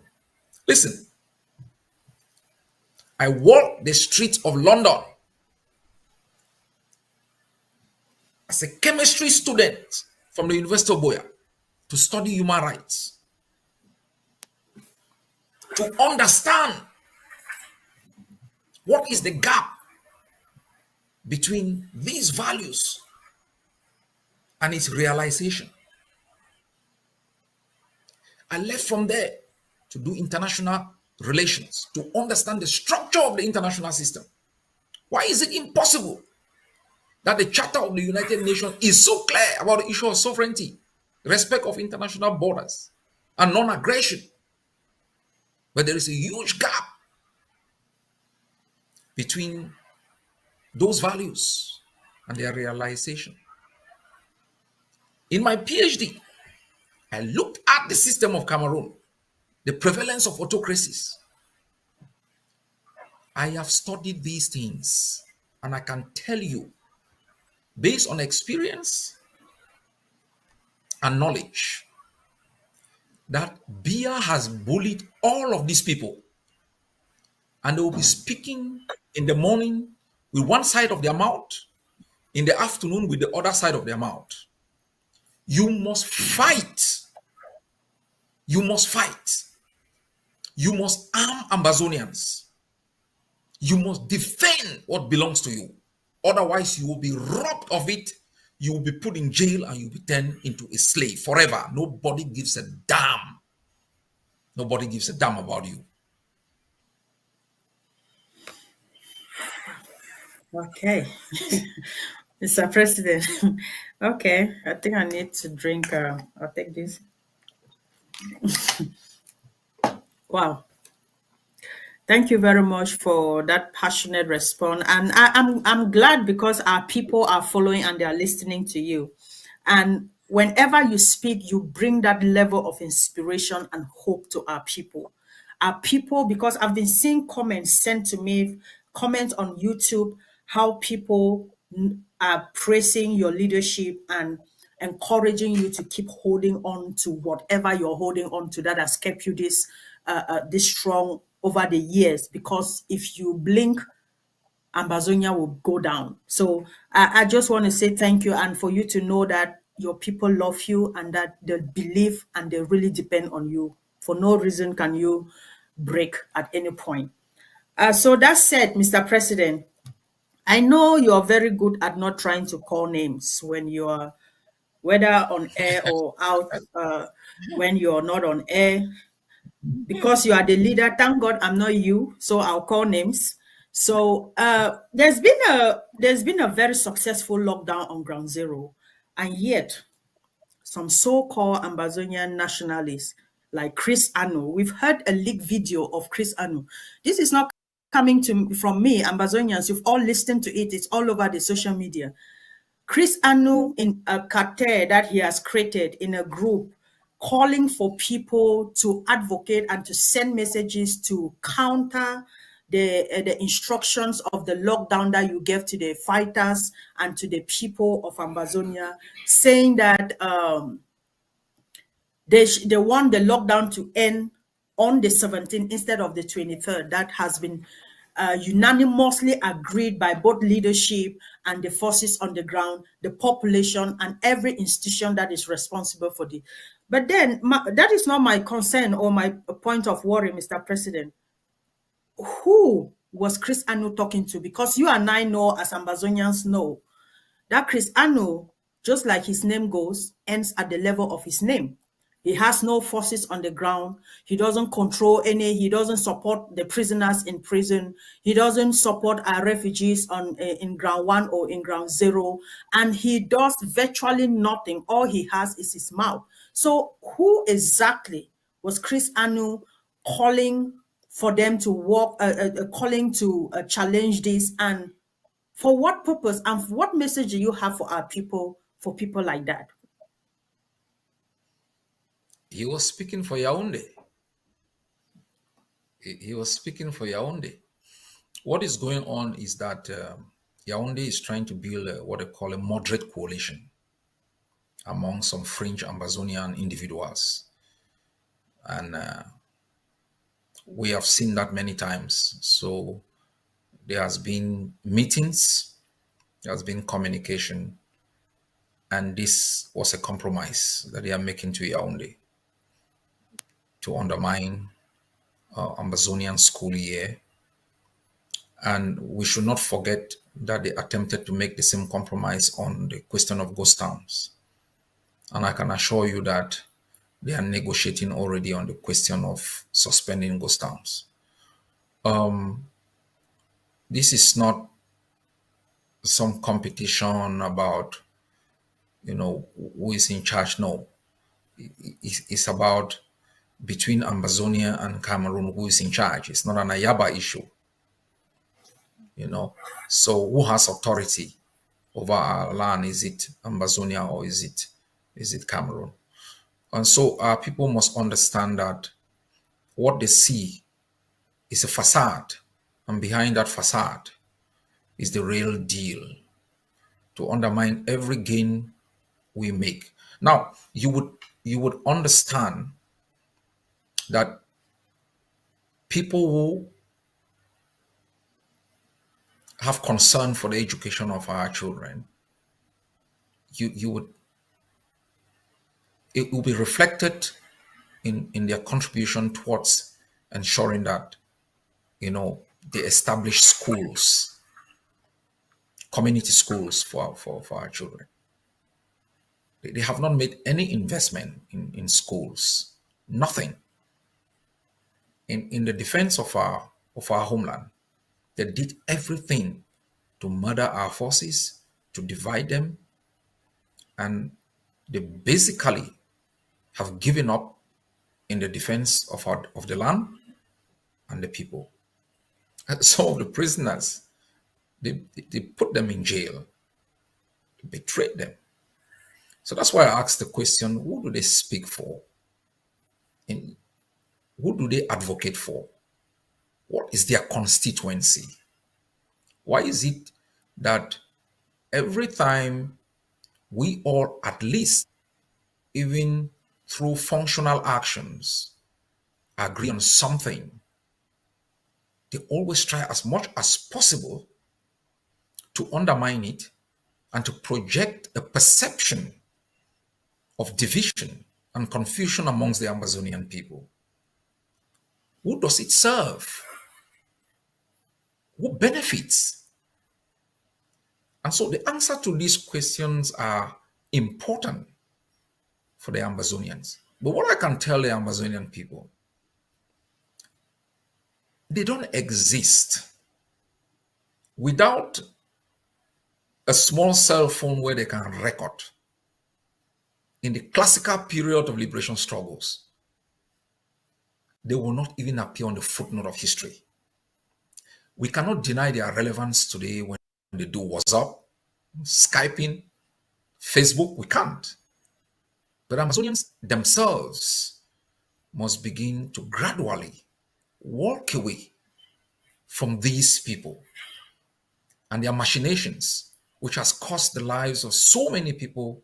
Listen, I walked the streets of London as a chemistry student from the University of Boya to study human rights, to understand what is the gap between these values and its realization. I left from there to do international relations, to understand the structure of the international system. Why is it impossible that the Charter of the United Nations is so clear about the issue of sovereignty, respect of international borders, and non-aggression, but there is a huge gap between those values and their realization? In my PhD, I looked at the system of Cameroon, the prevalence of autocracies. I have studied these things, and I can tell you, based on experience and knowledge, that Biya has bullied all of these people, and they will be speaking in the morning with one side of their mouth, in the afternoon with the other side of their mouth. You must fight. You must fight. You must arm Ambazonians. You must defend what belongs to you. Otherwise, you will be robbed of it. You will be put in jail and you'll be turned into a slave forever. Nobody gives a damn. Nobody gives a damn about you. Okay. Mr. President. Okay, I think I need to drink. I'll take this. Wow. Thank you very much for that passionate response. And I'm glad because our people are following and they are listening to you. And whenever you speak, you bring that level of inspiration and hope to our people. Our people, because I've been seeing comments sent to me, comments on YouTube, how people are praising your leadership and encouraging you to keep holding on to whatever you're holding on to that has kept you this strong over the years. Because if you blink, Ambazonia will go down. So I just want to say thank you, and for you to know that your people love you and that they believe and they really depend on you. For no reason can you break at any point. So that said, Mr. President, I know you're very good at not trying to call names when you're whether on air or out when you're not on air. Because you are the leader, thank God I'm not you, so I'll call names. So there's been a very successful lockdown on Ground Zero, and yet some so-called Ambazonian nationalists like Chris Anu, we've heard a leaked video of Chris Anu. This is not coming from me, Ambazonians. You've all listened to it. It's all over the social media. Chris Anu, in a cartel that he has created in a group, calling for people to advocate and to send messages to counter the instructions of the lockdown that you gave to the fighters and to the people of Ambazonia, saying that they want the lockdown to end on the 17th instead of the 23rd. That has been unanimously agreed by both leadership and the forces on the ground, the population, and every institution that is responsible for this. But then that is not my concern or my point of worry, Mr. President. Who was Chris Anu talking to? Because you and I know, as Ambazonians know, that Chris Anu, just like his name goes, ends at the level of his name. He has no forces on the ground. He doesn't control any. He doesn't support the prisoners in prison. He doesn't support our refugees in ground one or in ground zero. And he does virtually nothing. All he has is his mouth. So who exactly was Chris Anu calling for them to walk, calling to challenge this? And for what purpose? And what message do you have for our people, for people like that? He was speaking for Yaoundé. He was speaking for Yaoundé. What is going on is that Yaoundé is trying to build what they call a moderate coalition among some fringe Ambazonian individuals. And we have seen that many times. So there has been meetings, there has been communication, and this was a compromise that they are making to Yaoundé to undermine Ambazonian school year. And we should not forget that they attempted to make the same compromise on the question of ghost towns. And I can assure you that They are negotiating already on the question of suspending ghost towns. This is not some competition about, who is in charge. No, it's about between Ambazonia and Cameroon, who is in charge. It's not an Ayaba issue, So who has authority over our land? Is it Ambazonia or is it Cameroon? And so people must understand that what they see is a facade, and behind that facade is the real deal to undermine every gain we make. Now, you would understand that people who have concern for the education of our children, it will be reflected in their contribution towards ensuring that they establish schools, community schools for our children. They have not made any investment in schools, nothing. In the defense of our homeland, they did everything to murder our forces, to divide them, and they basically have given up in the defense of the land and the people. And some of the prisoners, they put them in jail, betrayed them. So that's why I asked the question, who do they speak for? And who do they advocate for? What is their constituency? Why is it that every time we all, at least even through functional actions, agree on something, they always try as much as possible to undermine it and to project a perception of division and confusion amongst the Ambazonian people? Who does it serve? Who benefits? And so the answer to these questions are important for the Ambazonians. But what I can tell the Ambazonian people, they don't exist without a small cell phone where they can record. In the classical period of liberation struggles, they will not even appear on the footnote of history. We cannot deny their relevance today when they do WhatsApp, Skyping, Facebook. We can't. But Amazonians themselves must begin to gradually walk away from these people and their machinations, which has cost the lives of so many people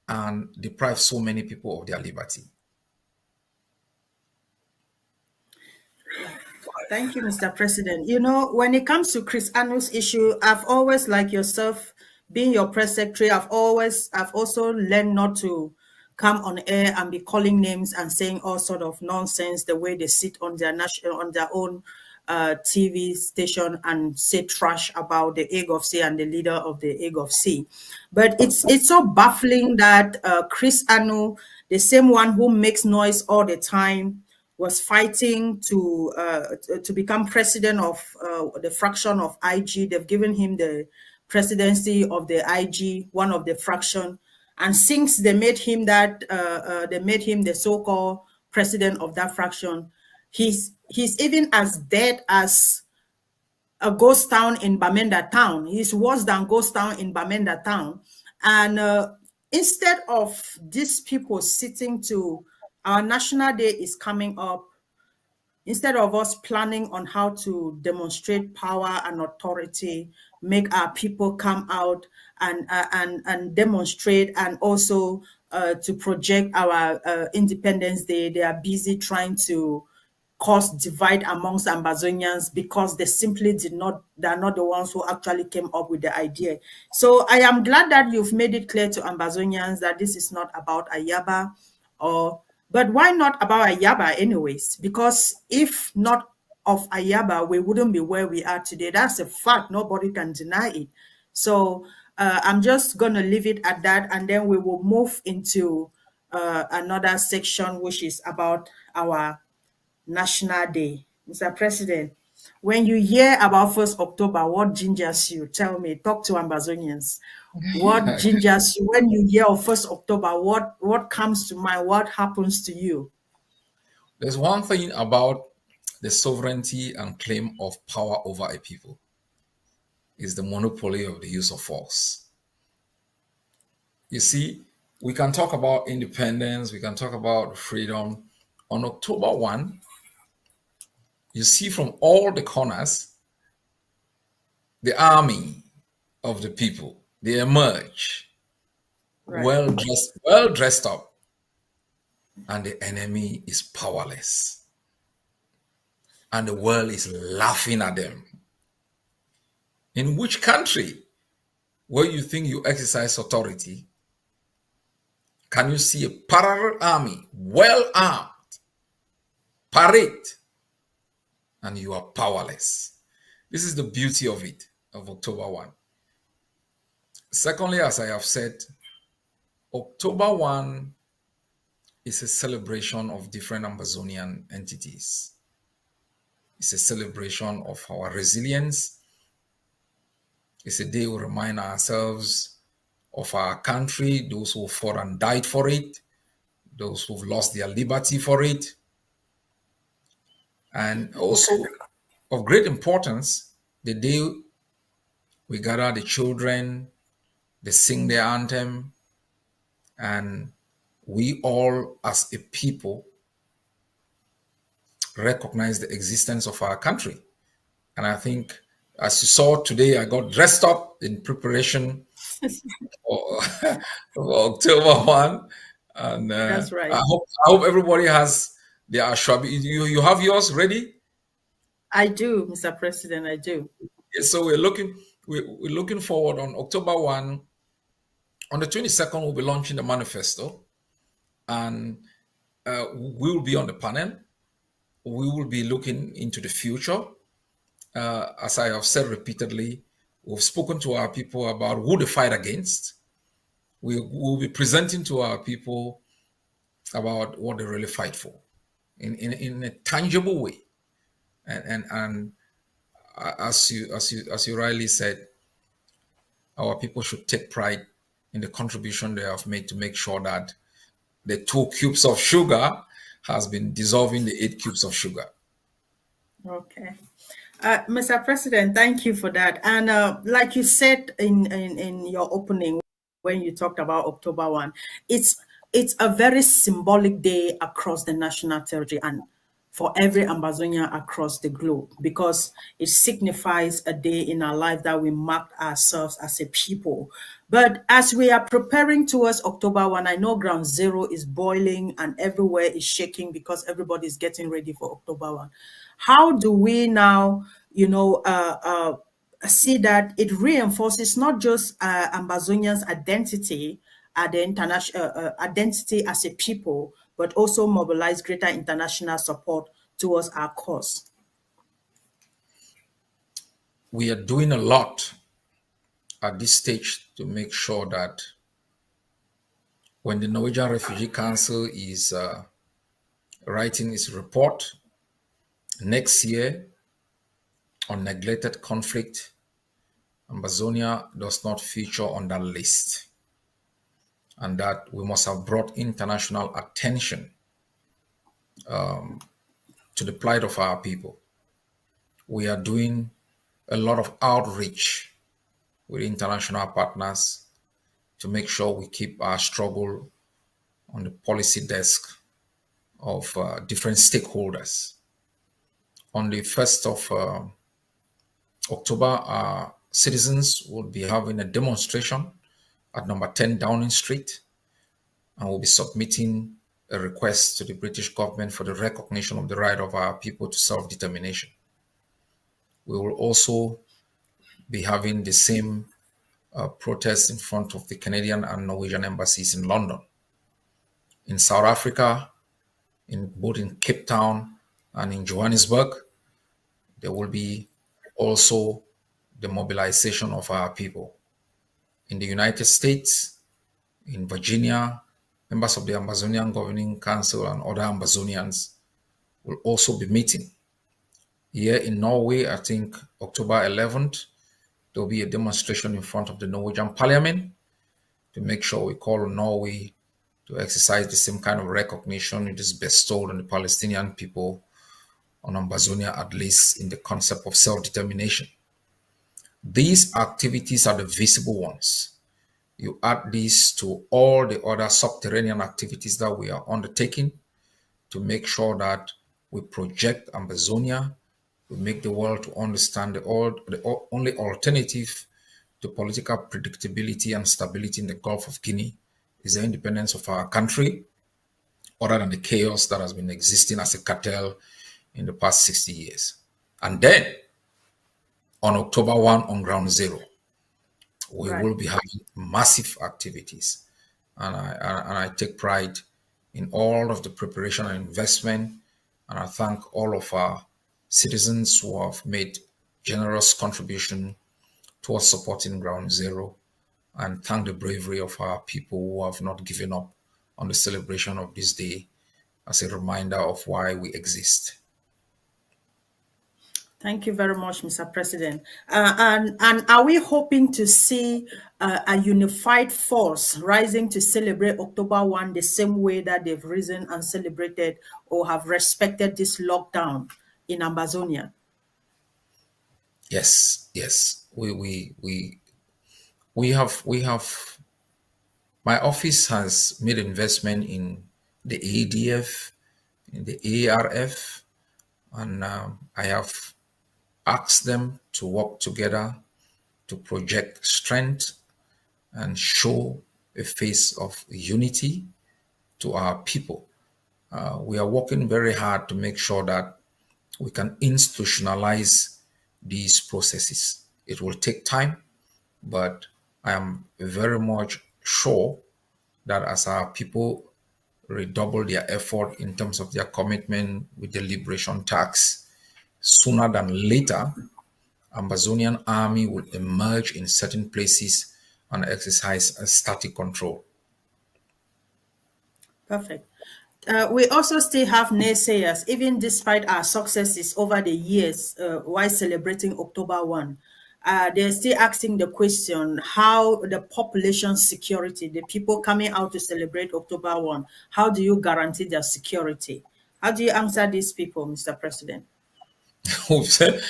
and deprived so many people of their liberty. Thank you, Mr. President. When it comes to Chris Anu's issue, I've always, like yourself, being your press secretary, I've also learned not to come on air and be calling names and saying all sort of nonsense the way they sit on their own TV station and say trash about the Egg of Sea and the leader of the Egg of Sea. But it's so baffling that Chris Anu, the same one who makes noise all the time, was fighting to become president of the fraction of IG. They've given him the presidency of the IG, one of the fraction. And since they made him the so-called president of that fraction, he's even as dead as a ghost town in Bamenda town. He's worse than ghost town in Bamenda town. And instead of these people sitting to, our National Day is coming up, instead of us planning on how to demonstrate power and authority, make our people come out and demonstrate, and also to project our Independence Day, they are busy trying to cause divide amongst Ambazonians because they simply they're not the ones who actually came up with the idea. So I am glad that you've made it clear to Ambazonians that this is not about Ayaba, but why not about Ayaba anyways? Because if not of Ayaba, we wouldn't be where we are today. That's a fact. Nobody can deny it. So I'm just going to leave it at that, and then we will move into another section which is about our National Day. Mr. President, when you hear about 1st October, what gingers you? Tell me, talk to Ambazonians. What gingers you when you hear of 1st October? What comes to mind? What happens to you? There's one thing about the sovereignty and claim of power over a people is the monopoly of the use of force. You see, we can talk about independence, we can talk about freedom. On October 1, you see from all the corners the army of the people. They emerge Right. well dressed up, and the enemy is powerless. And the world is laughing at them. In which country where you think you exercise authority can you see a parallel army, well armed, parade, and you are powerless? This is the beauty of it, of October 1. Secondly, as I have said, October 1 is a celebration of different Ambazonian entities. It's a celebration of our resilience. It's a day we remind ourselves of our country, those who fought and died for it, those who've lost their liberty for it. And also of great importance, the day we gather the children, they sing their anthem, and we all as a people recognize the existence of our country. And I think, as you saw today, I got dressed up in preparation for, for October 1. And That's right. I hope everybody has their ashwabi. You have yours ready? I do, Mr. President, I do. Yes, so we're looking forward on October 1. On the 22nd, we'll be launching the manifesto, and we will be on the panel. We will be looking into the future. As I have said repeatedly, we've spoken to our people about who they fight against. We will be presenting to our people about what they really fight for in a tangible way. And as you rightly said, our people should take pride in the contribution they have made to make sure that the 2 cubes of sugar has been dissolving the 8 cubes of sugar. Okay. Mr. President, thank you for that. And like you said in your opening, when you talked about October 1, it's a very symbolic day across the national territory and for every Ambazonian across the globe, because it signifies a day in our life that we marked ourselves as a people. But as we are preparing towards October 1, I know ground zero is boiling and everywhere is shaking because everybody is getting ready for October 1. How do we now, see that it reinforces not just Ambazonians' identity, the international identity as a people, but also mobilize greater international support towards our cause? We are doing a lot at this stage to make sure that when the Norwegian Refugee Council is writing its report next year on neglected conflict, Ambazonia does not feature on that list, and that we must have brought international attention to the plight of our people. We are doing a lot of outreach with international partners to make sure we keep our struggle on the policy desk of different stakeholders. On the 1st of October, our citizens will be having a demonstration at number 10 Downing Street, and we'll be submitting a request to the British government for the recognition of the right of our people to self-determination. We will also be having the same protest in front of the Canadian and Norwegian embassies in London. In South Africa, both in Cape Town and in Johannesburg, there will be also the mobilization of our people. In the United States, in Virginia, members of the Ambazonian Governing Council and other Ambazonians will also be meeting. Here in Norway, I think October 11th, there will be a demonstration in front of the Norwegian Parliament to make sure we call on Norway to exercise the same kind of recognition it is bestowed on the Palestinian people on Ambazonia, at least in the concept of self-determination. These activities are the visible ones. You add these to all the other subterranean activities that we are undertaking to make sure that we project Ambazonia, we make the world to understand the only alternative to political predictability and stability in the Gulf of Guinea is the independence of our country, other than the chaos that has been existing as a cartel in the past 60 years. And then on October 1, on ground zero, we will be having massive activities. And I take pride in all of the preparation and investment. And I thank all of our citizens who have made generous contribution towards supporting ground zero, and thank the bravery of our people who have not given up on the celebration of this day as a reminder of why we exist. Thank you very much, Mr. President. And are we hoping to see a unified force rising to celebrate October 1 the same way that they've risen and celebrated or have respected this lockdown in Ambazonia? Yes. We have. My office has made investment in the ADF, in the ARF, and I have asked them to work together to project strength and show a face of unity to our people. We are working very hard to make sure that we can institutionalize these processes. It will take time, but I am very much sure that as our people redouble their effort in terms of their commitment with the liberation tax, sooner than later, Ambazonian army will emerge in certain places and exercise a static control. Perfect. We also still have naysayers, even despite our successes over the years while celebrating October 1. They're still asking the question, how the population security, the people coming out to celebrate October 1, how do you guarantee their security? How do you answer these people, Mr. President? On the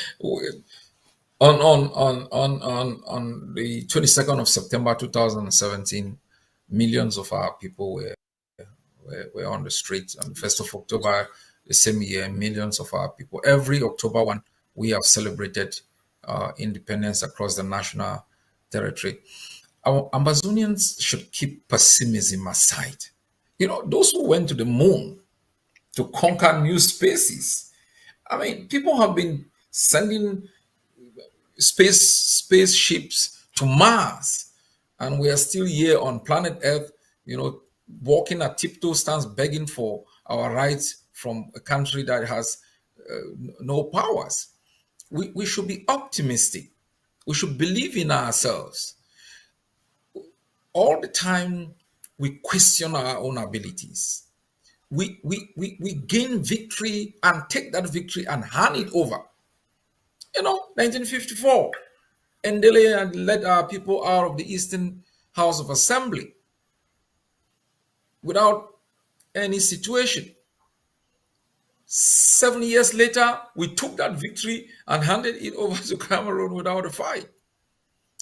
22nd of September 2017, millions of our people were on the streets. On the 1st of October, the same year, millions of our people. Every October 1, we have celebrated independence across the national territory. Our Ambazonians should keep pessimism aside. You know, those who went to the moon to conquer new spaces. I mean, people have been sending spaceships to Mars, and we are still here on planet Earth, you know, walking at tiptoe stands, begging for our rights from a country that has no powers. We should be optimistic. We should believe in ourselves. All the time, we question our own abilities. We gain victory and take that victory and hand it over. You know, 1954, Ndele had led our people out of the Eastern House of Assembly without any situation. 7 years later, we took that victory and handed it over to Cameroon without a fight.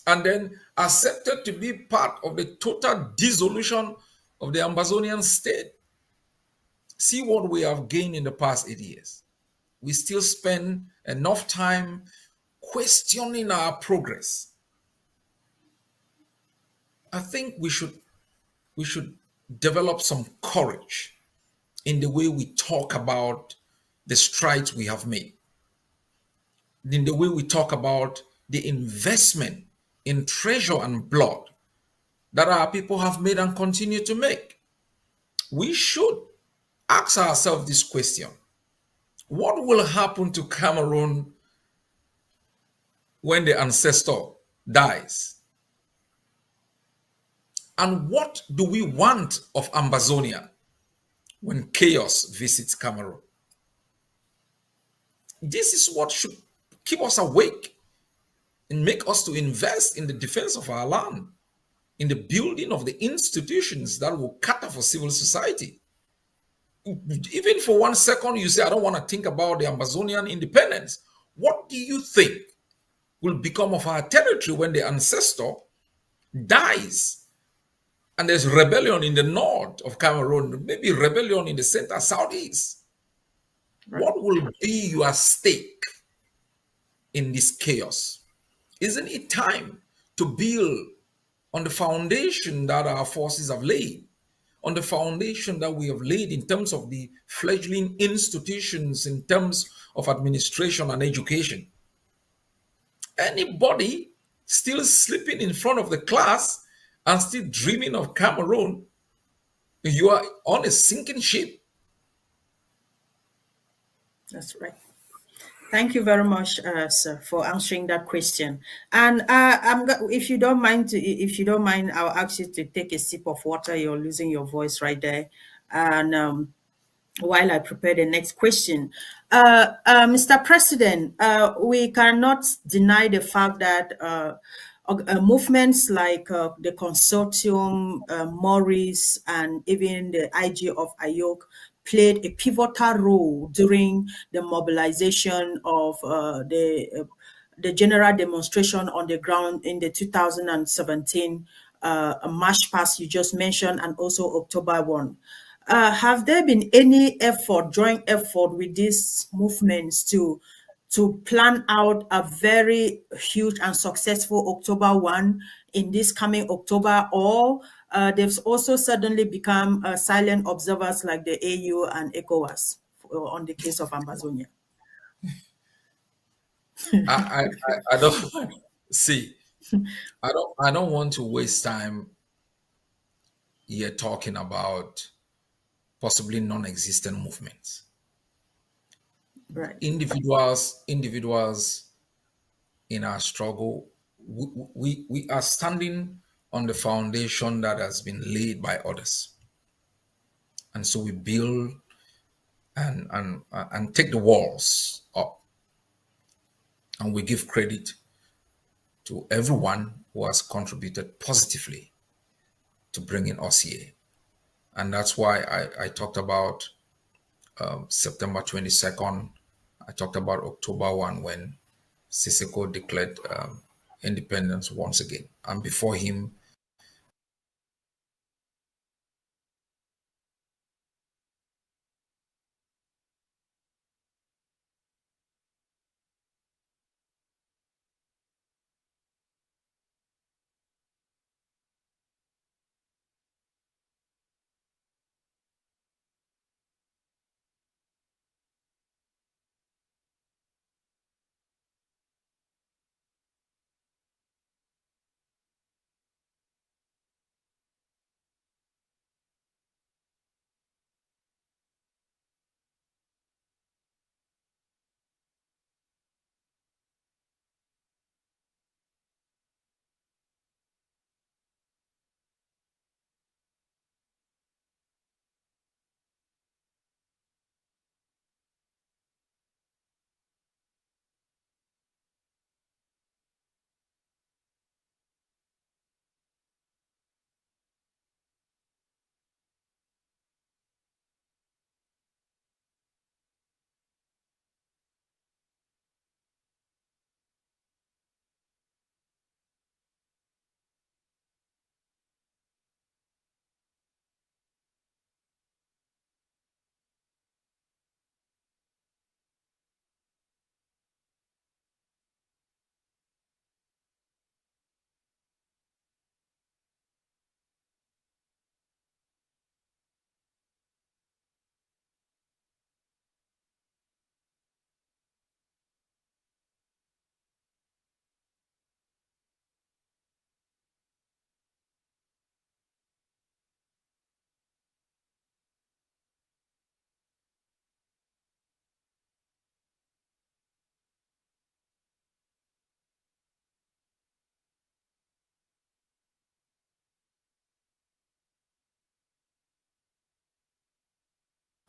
And then accepted to be part of the total dissolution of the Ambazonian state. See what we have gained in the past 8 years. We still spend enough time questioning our progress. I think we should develop some courage in the way we talk about the strides we have made, in the way we talk about the investment in treasure and blood that our people have made and continue to make. We should ask ourselves this question: what will happen to Cameroon when the ancestor dies? And what do we want of Ambazonia when chaos visits Cameroon? This is what should keep us awake and make us to invest in the defense of our land, in the building of the institutions that will cater for civil society. Even for 1 second, you say, I don't want to think about the Ambazonian independence. What do you think will become of our territory when the ancestor dies and there's rebellion in the north of Cameroon, maybe rebellion in the center, southeast? Right. What will be your stake in this chaos? Isn't it time to build on the foundation that our forces have laid, on the foundation that we have laid in terms of the fledgling institutions, in terms of administration and education? Anybody still sleeping in front of the class and still dreaming of Cameroon, you are on a sinking ship. That's right. Thank you very much, sir, for answering that question. And if you don't mind, I'll ask you to take a sip of water. You're losing your voice right there, and while I prepare the next question. Mr. President, we cannot deny the fact that movements like the Consortium, Maurice, and even the IG of Ayok played a pivotal role during the mobilization of the general demonstration on the ground in the 2017 March past you just mentioned, and also October 1. Have there been any effort, joint effort with these movements to plan out a very huge and successful October 1 in this coming October, or they've also suddenly become silent observers like the AU and ECOWAS on the case of Ambazonia? I don't see. I don't want to waste time here talking about possibly non-existent movements. Right. Individuals in our struggle, we are standing on the foundation that has been laid by others, and so we build and take the walls up, and we give credit to everyone who has contributed positively to bringing us here. And that's why I talked about September 22nd. I talked about October 1 when Siseko declared independence once again. And before him,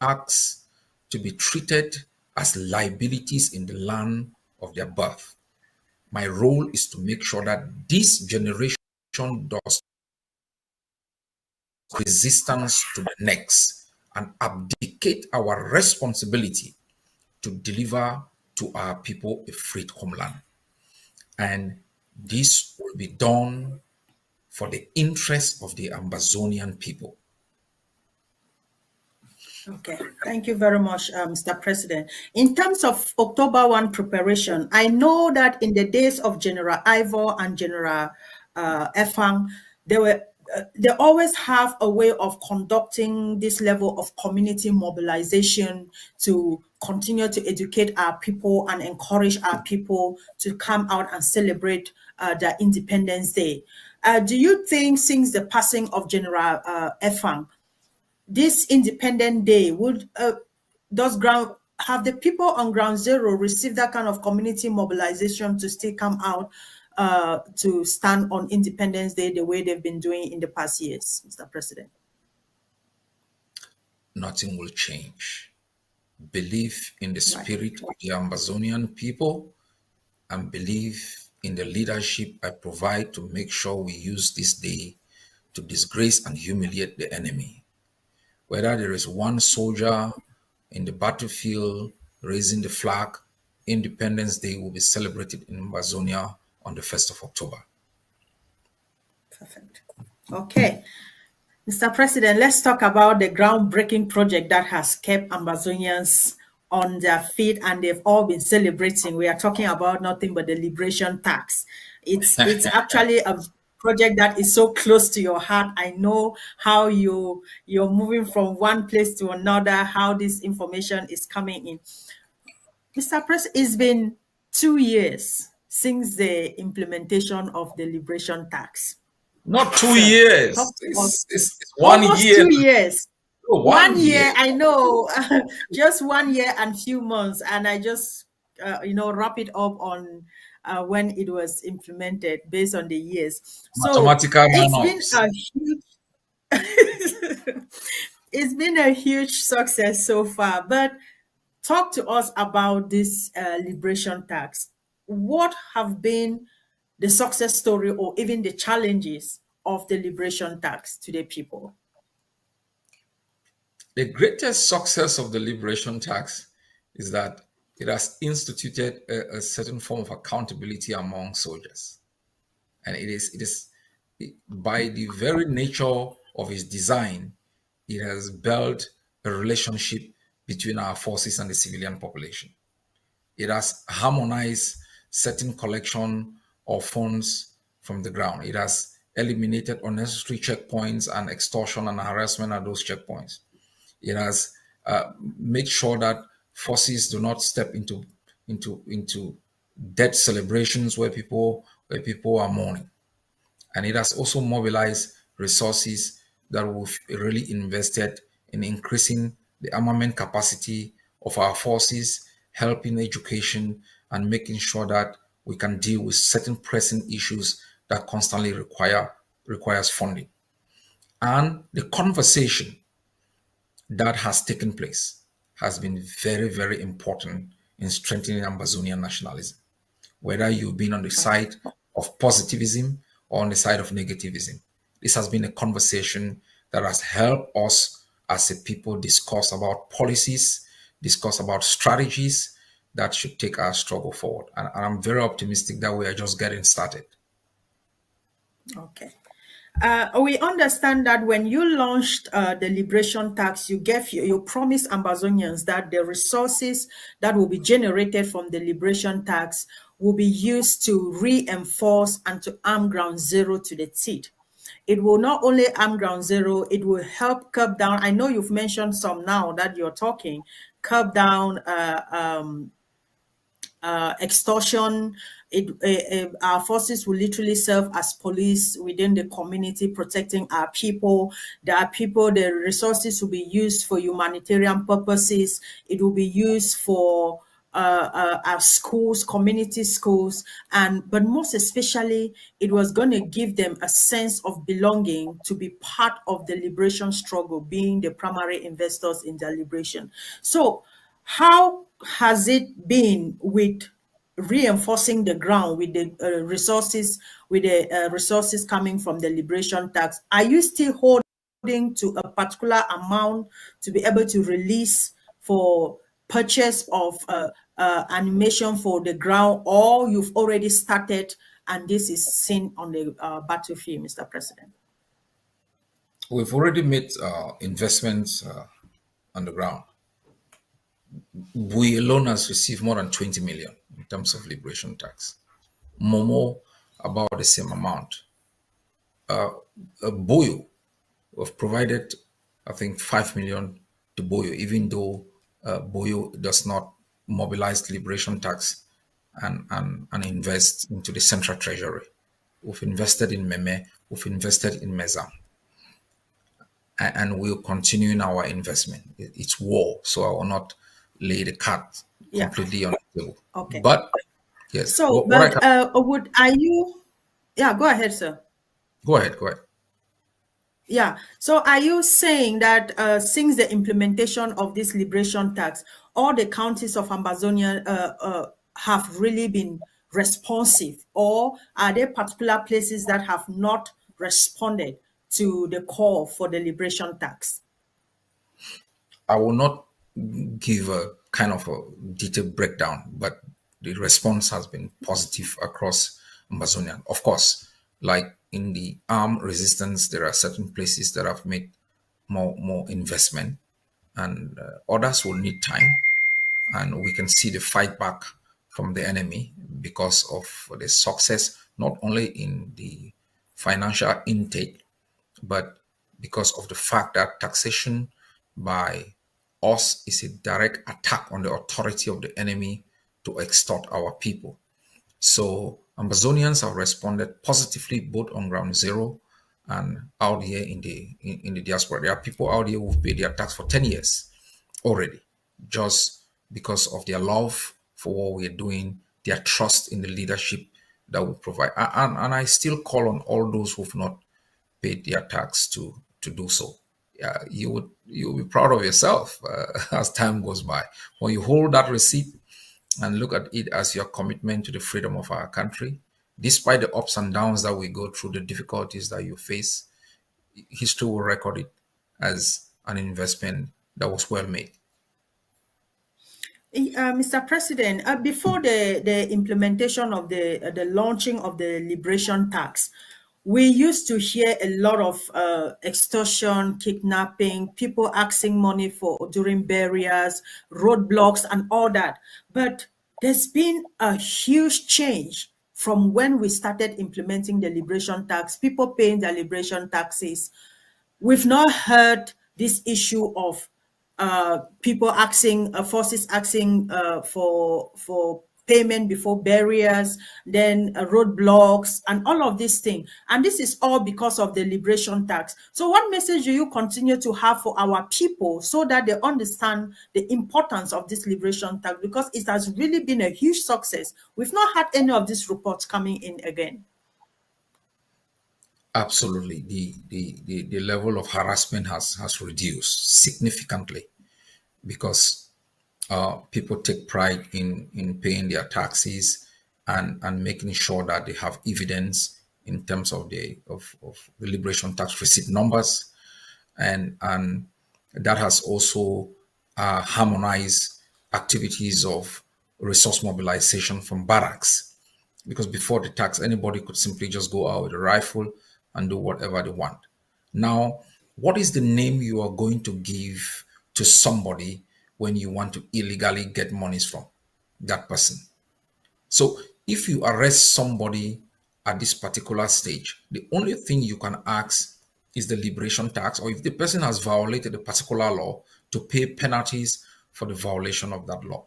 acts to be treated as liabilities in the land of their birth. My role is to make sure that this generation does resistance to the next and abdicate our responsibility to deliver to our people a freed homeland. And this will be done for the interest of the Ambazonian people. Okay, thank you very much, Mr. President. In terms of October 1 preparation, I know that in the days of General Ivor and General Efang, they always have a way of conducting this level of community mobilization to continue to educate our people and encourage our people to come out and celebrate their Independence Day. Do you think since the passing of General Efang, this Independent Day have the people on ground zero received that kind of community mobilization to still come out to stand on Independence Day the way they've been doing in the past years, Mr. President? Nothing will change. Believe in the spirit Right. of the Ambazonian people and believe in the leadership I provide to make sure we use this day to disgrace and humiliate the enemy. Whether there is one soldier in the battlefield raising the flag, Independence Day will be celebrated in Ambazonia on the 1st of October. Perfect. Okay. Mr. President, let's talk about the groundbreaking project that has kept Ambazonians on their feet and they've all been celebrating. We are talking about nothing but the liberation tax. It's actually a project that is so close to your heart. I know how you're moving from one place to another, how this information is coming in. Mr. President, it's been 2 years since the implementation of the liberation tax. Not 2 So, years. talk to us. It's 1 Almost year. 2 years. Oh, 1 1 year, year. I know, just 1 year and few months, and I just wrap it up on when it was implemented based on the years. So Mathematical it's been man-ups. a huge, it's been a huge success so far. But talk to us about this liberation tax. What have been the success story or even the challenges of the liberation tax to the people? The greatest success of the liberation tax is that it has instituted a certain form of accountability among soldiers. And by the very nature of its design, it has built a relationship between our forces and the civilian population. It has harmonized certain collection of funds from the ground. It has eliminated unnecessary checkpoints and extortion and harassment at those checkpoints. It has made sure that forces do not step into death celebrations where people are mourning. And it has also mobilized resources that we've really invested in increasing the armament capacity of our forces, helping education, and making sure that we can deal with certain pressing issues that constantly requires funding. And the conversation that has taken place has been very, very important in strengthening Ambazonian nationalism. Whether you've been on the side of positivism or on the side of negativism, this has been a conversation that has helped us as a people discuss about policies, discuss about strategies that should take our struggle forward. And I'm very optimistic that we are just getting started. Okay. We understand that when you launched the liberation tax, you promised Ambazonians that the resources that will be generated from the liberation tax will be used to reinforce and to arm ground zero to the teeth. It will not only arm ground zero, it will help curb down. I know you've mentioned some now that you're talking, curb down extortion. Our forces will literally serve as police within the community, protecting our people. The resources will be used for humanitarian purposes. It will be used for our schools, community schools, but most especially, it was going to give them a sense of belonging to be part of the liberation struggle, being the primary investors in the liberation. So, how has it been with reinforcing the ground with the resources coming from the liberation tax? Are you still holding to a particular amount to be able to release for purchase of animation for the ground, or you've already started and this is seen on the battlefield, Mr. President? We've already made investments on the ground. We alone has received more than 20 million in terms of liberation tax. Momo, about the same amount. Boyo, we've provided, I think, 5 million to Boyo, even though Boyo does not mobilize liberation tax and invest into the central treasury. We've invested in Meme, we've invested in Meza, and we'll continue in our investment. It's war, so I will not lay the cart completely on the table. Okay. But yes. So, yeah, go ahead, sir. Go ahead. Yeah. So are you saying that since the implementation of this liberation tax, all the counties of Ambazonia have really been responsive, or are there particular places that have not responded to the call for the liberation tax? I will not give a kind of a detailed breakdown, but the response has been positive across Ambazonia. Of course, like in the armed resistance, there are certain places that have made more investment, and others will need time. And we can see the fight back from the enemy because of the success, not only in the financial intake, but because of the fact that taxation by us is a direct attack on the authority of the enemy to extort our people. So Ambazonians have responded positively both on ground zero and out here in the diaspora. There are people out here who've paid their tax for 10 years already, just because of their love for what we're doing, their trust in the leadership that we provide. And I still call on all those who've not paid their tax to do so. You'll be proud of yourself as time goes by. When you hold that receipt and look at it as your commitment to the freedom of our country, despite the ups and downs that we go through, the difficulties that you face, history will record it as an investment that was well made. Mr. President, before the implementation of the launching of the liberation tax, we used to hear a lot of extortion, kidnapping, people asking money during burials, roadblocks, and all that. But there's been a huge change from when we started implementing the liberation tax, people paying their liberation taxes. We've not heard this issue of people asking, forces asking for payment before barriers, then roadblocks, and all of these things. And this is all because of the liberation tax. So what message do you continue to have for our people so that they understand the importance of this liberation tax? Because it has really been a huge success. We've not had any of these reports coming in again. Absolutely. The level of harassment has reduced significantly because people take pride in paying their taxes and making sure that they have evidence in terms of the liberation tax receipt numbers, and that has also harmonized activities of resource mobilization from barracks, because before the tax anybody could simply just go out with a rifle and do whatever they want. Now, what is the name you are going to give to somebody when you want to illegally get monies from that person? So if you arrest somebody at this particular stage, the only thing you can ask is the liberation tax, or if the person has violated a particular law, to pay penalties for the violation of that law.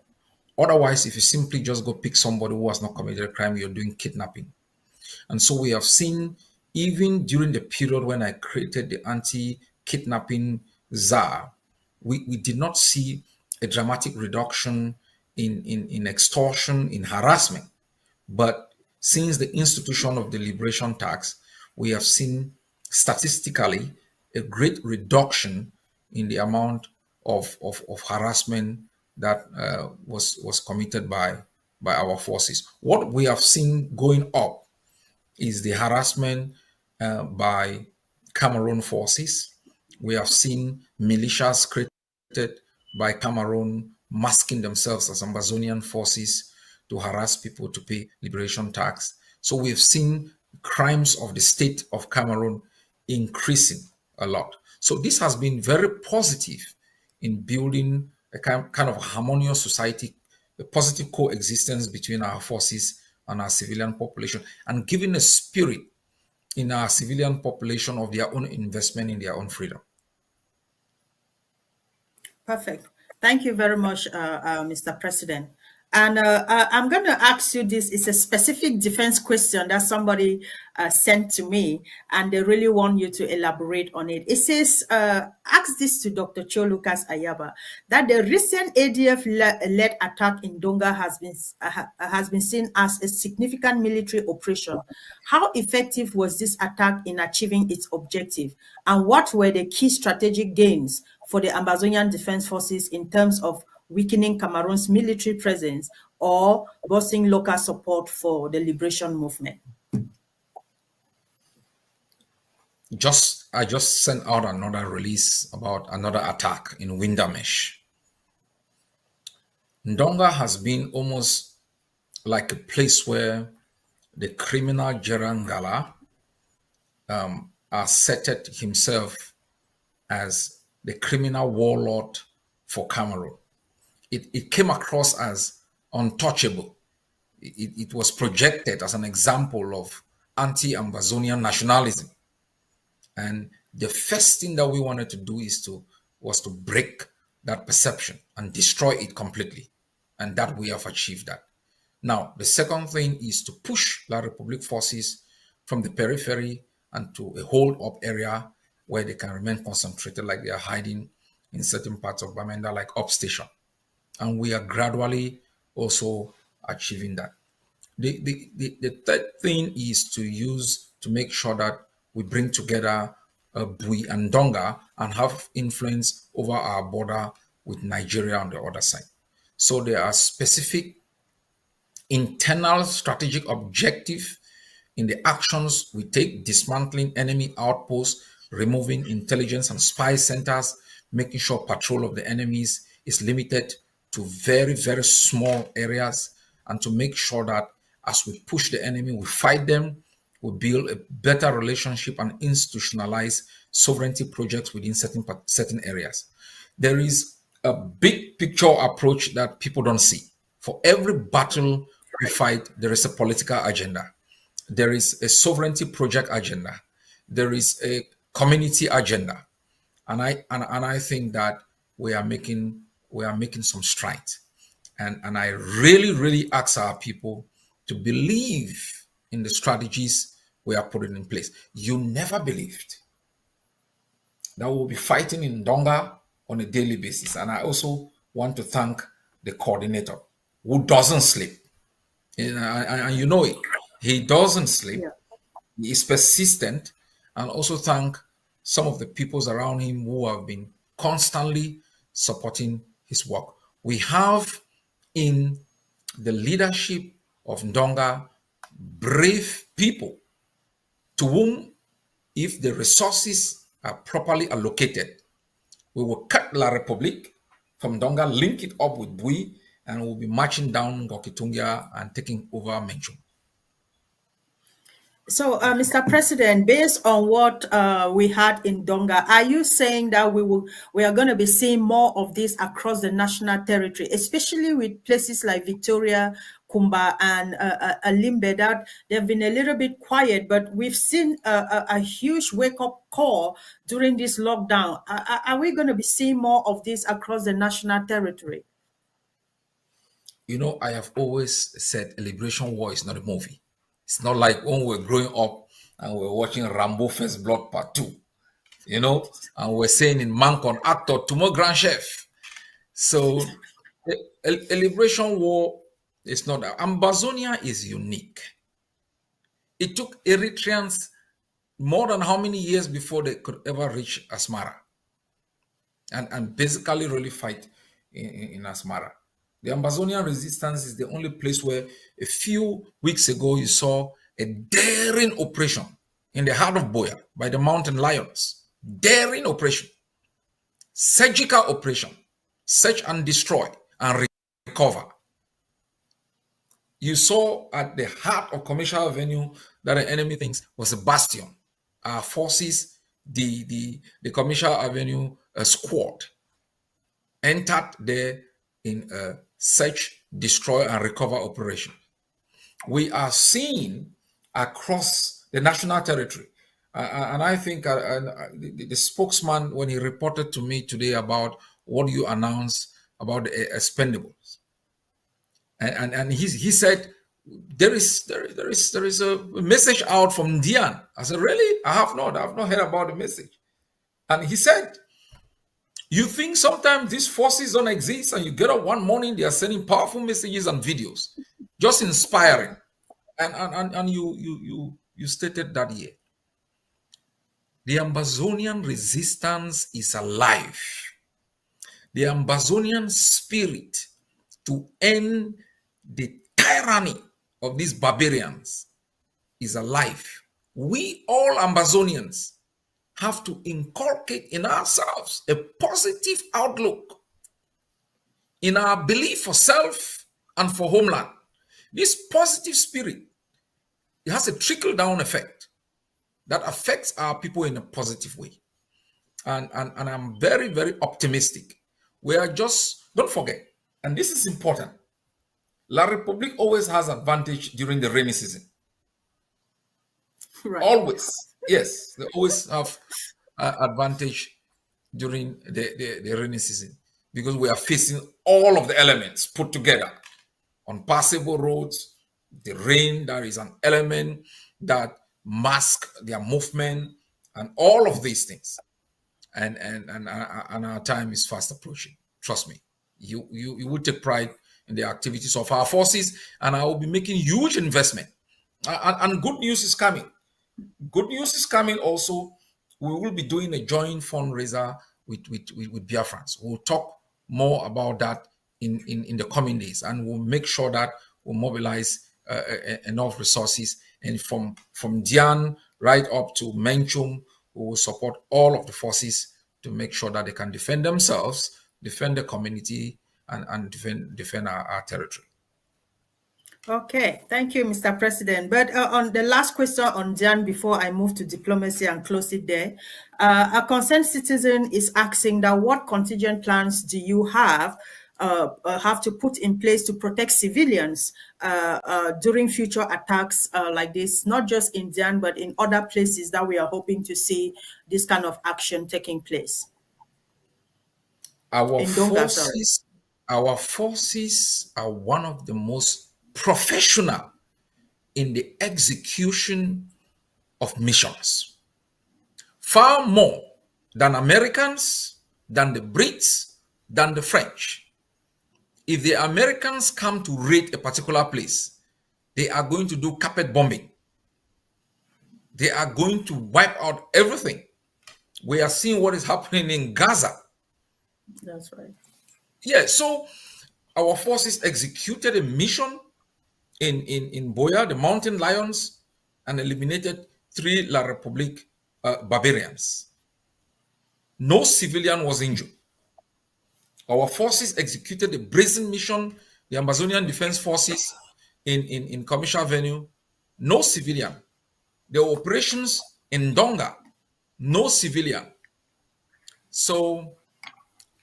Otherwise, if you simply just go pick somebody who has not committed a crime, you're doing kidnapping. And so we have seen, even during the period when I created the anti-kidnapping czar, we did not see a dramatic reduction in extortion, in harassment. But since the institution of the liberation tax, we have seen statistically a great reduction in the amount of harassment that was committed by our forces. What we have seen going up is the harassment by Cameroon forces. We have seen militias created by Cameroon masking themselves as Ambazonian forces to harass people to pay liberation tax. So we've seen crimes of the state of Cameroon increasing a lot. So this has been very positive in building a kind of harmonious society, a positive coexistence between our forces and our civilian population, and giving a spirit in our civilian population of their own investment in their own freedom. Perfect. Thank you very much, Mr. President. And I'm going to ask you this. It's a specific defense question that somebody sent to me, and they really want you to elaborate on it. It says, ask this to Dr. Cho Ayaba, that the recent ADF-led attack in Donga has been seen as a significant military operation. How effective was this attack in achieving its objective? And what were the key strategic gains for the Ambazonian Defense Forces in terms of weakening Cameroon's military presence or boosting local support for the liberation movement? I just sent out another release about another attack in Windamesh. Ndonga has been almost like a place where the criminal Gerangala asserted himself as the criminal warlord for Cameroon. It came across as untouchable. It was projected as an example of anti-Ambazonian nationalism. And the first thing that we wanted to do was to break that perception and destroy it completely. And that we have achieved that. Now, the second thing is to push La Republique forces from the periphery and to a hold-up area where they can remain concentrated, like they are hiding in certain parts of Bamenda, like up station. And we are gradually also achieving that. The third thing is to make sure that we bring together Bui and Donga and have influence over our border with Nigeria on the other side. So there are specific internal strategic objectives in the actions we take, dismantling enemy outposts, removing intelligence and spy centers, making sure patrol of the enemies is limited to very, very small areas, and to make sure that as we push the enemy, we fight them, we build a better relationship and institutionalize sovereignty projects within certain areas. There is a big picture approach that people don't see. For every battle we fight, there is a political agenda. There is a sovereignty project agenda. There is a community agenda. And I think that we are making some strides. And I really, really ask our people to believe in the strategies we are putting in place. You never believed that we'll be fighting in Donga on a daily basis. And I also want to thank the coordinator who doesn't sleep. And you know it. He doesn't sleep. Yeah. He is persistent. And also thank some of the peoples around him who have been constantly supporting his work. We have in the leadership of Ndonga brave people to whom, if the resources are properly allocated, we will cut La Republique from Ndonga, link it up with Bui, and we'll be marching down Gokitungia and taking over Menchum. So, Mr. President, based on what we had in Donga, are you saying that we are going to be seeing more of this across the national territory, especially with places like Victoria, Kumba, and Alimbe, that they've been a little bit quiet, but we've seen a huge wake-up call during this lockdown. Are we going to be seeing more of this across the national territory? You know, I have always said a liberation war is not a movie. It's not like when we're growing up and we're watching Rambo First Blood Part 2, you know, and we're saying in Mancon, actor, tomorrow Grand Chef. So A liberation war is not that. Ambazonia is unique. It took Eritreans more than how many years before they could ever reach Asmara and basically really fight in Asmara. The Ambazonian resistance is the only place where a few weeks ago you saw a daring operation in the heart of Boya by the mountain lions. Daring operation, surgical operation, search and destroy and recover. You saw at the heart of Commercial Avenue that the enemy thinks was a bastion. Our forces, the Commercial Avenue squad, entered there in a search, destroy, and recover operation. We are seeing across the national territory, and I think the spokesman, when he reported to me today about what you announced about the expendables, and he said there is a message out from Dian. I said, really? I have not heard about the message. And he said, you think sometimes these forces don't exist, and you get up one morning, they are sending powerful messages and videos, just inspiring. And you stated that here. The Ambazonian resistance is alive. The Ambazonian spirit to end the tyranny of these barbarians is alive. We all Ambazonians have to inculcate in ourselves a positive outlook in our belief for self and for homeland. This positive spirit, it has a trickle-down effect that affects our people in a positive way. And I'm very, very optimistic. We are just, don't forget, and this is important, La Republique always has advantage during the rainy season. Right. Always. Yes, they always have advantage during the rainy season because we are facing all of the elements put together. Unpassable roads, the rain, there is an element that masks their movement, and all of these things. And our time is fast approaching. Trust me. You will take pride in the activities of our forces, and I will be making huge investment. And good news is coming. Good news is coming also. We will be doing a joint fundraiser with Biafrans. We'll talk more about that in the coming days, and we'll make sure that we'll mobilize enough resources. And from Dian right up to Menchum, we will support all of the forces to make sure that they can defend themselves, defend the community, and defend our territory. Okay, thank you, Mr. President. But on the last question on Jan, before I move to diplomacy and close it there, a concerned citizen is asking that what contingent plans do you have to put in place to protect civilians during future attacks like this, not just in Jan, but in other places that we are hoping to see this kind of action taking place? Our In Donga, sorry. Our forces are one of the most professional in the execution of missions. Far more than Americans, than the Brits, than the French. If the Americans come to raid a particular place, they are going to do carpet bombing. They are going to wipe out everything. We are seeing what is happening in Gaza. That's right. Yeah, so our forces executed a mission in Boya, the mountain lions, and eliminated 3 La Republique barbarians. No civilian was injured. Our forces executed a brazen mission, the Ambazonian Defense Forces in Commercial Avenue, no civilian. The operations in Donga, no civilian. So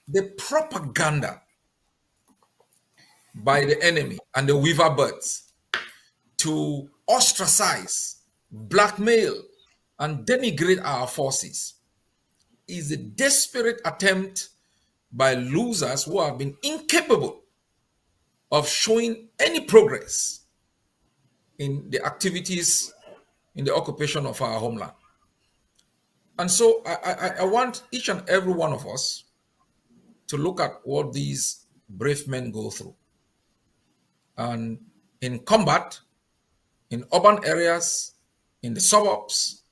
the propaganda by the enemy and the weaver birds to ostracize, blackmail, and denigrate our forces is a desperate attempt by losers who have been incapable of showing any progress in the activities in the occupation of our homeland. And so I want each and every one of us to look at what these brave men go through. And in combat, in urban areas, in the suburbs,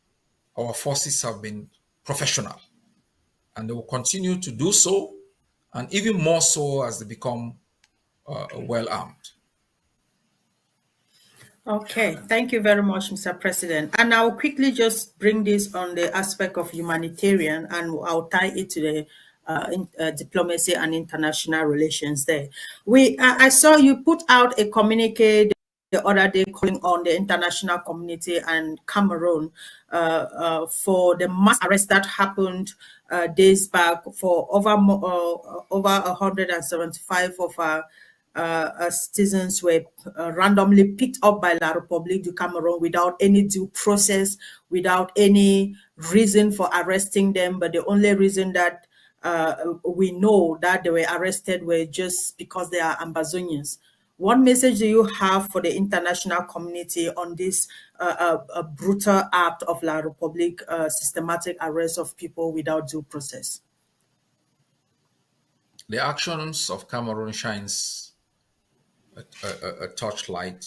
our forces have been professional, and they will continue to do so, and even more so as they become well armed. Okay, thank you very much, Mr. President. And I'll quickly just bring this on the aspect of humanitarian, and I'll tie it to the diplomacy and international relations there. I saw you put out a communique the other day calling on the international community and Cameroon for the mass arrest that happened days back for over 175 of our citizens were randomly picked up by La République du Cameroon without any due process, without any reason for arresting them. But the only reason that we know that they were arrested were just because they are Ambazonians. What message do you have for the international community on this brutal act of La République, systematic arrest of people without due process? The actions of Cameroon shines a torchlight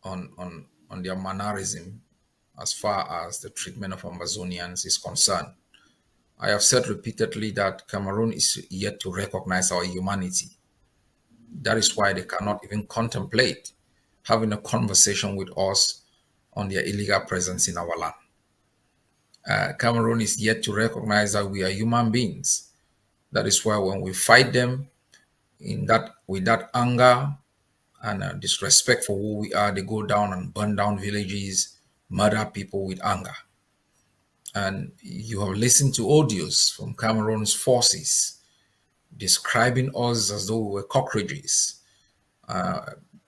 on their mannerism as far as the treatment of Ambazonians is concerned. I have said repeatedly that Cameroon is yet to recognize our humanity. That is why they cannot even contemplate having a conversation with us on their illegal presence in our land. Cameroon is yet to recognize that we are human beings. That is why when we fight them with that anger and disrespect for who we are, they go down and burn down villages, murder people with anger. And you have listened to audios from Cameroon's forces describing us as though we were cockroaches,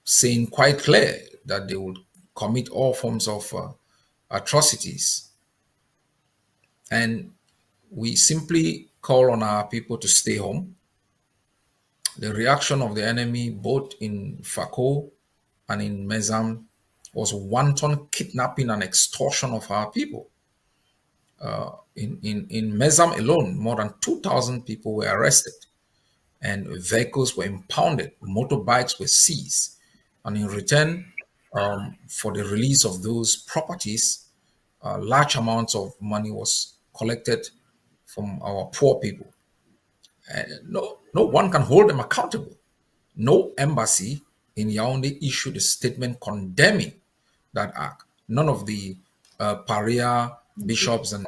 saying quite clear that they would commit all forms of atrocities. And we simply call on our people to stay home. The reaction of the enemy, both in Fako and in Mezam, was wanton kidnapping and extortion of our people. In Mezam alone, more than 2,000 people were arrested, and vehicles were impounded, motorbikes were seized, and in return for the release of those properties, large amounts of money was collected from our poor people. No one can hold them accountable. No embassy in Yaoundé issued a statement condemning that act. None of the pariah bishops and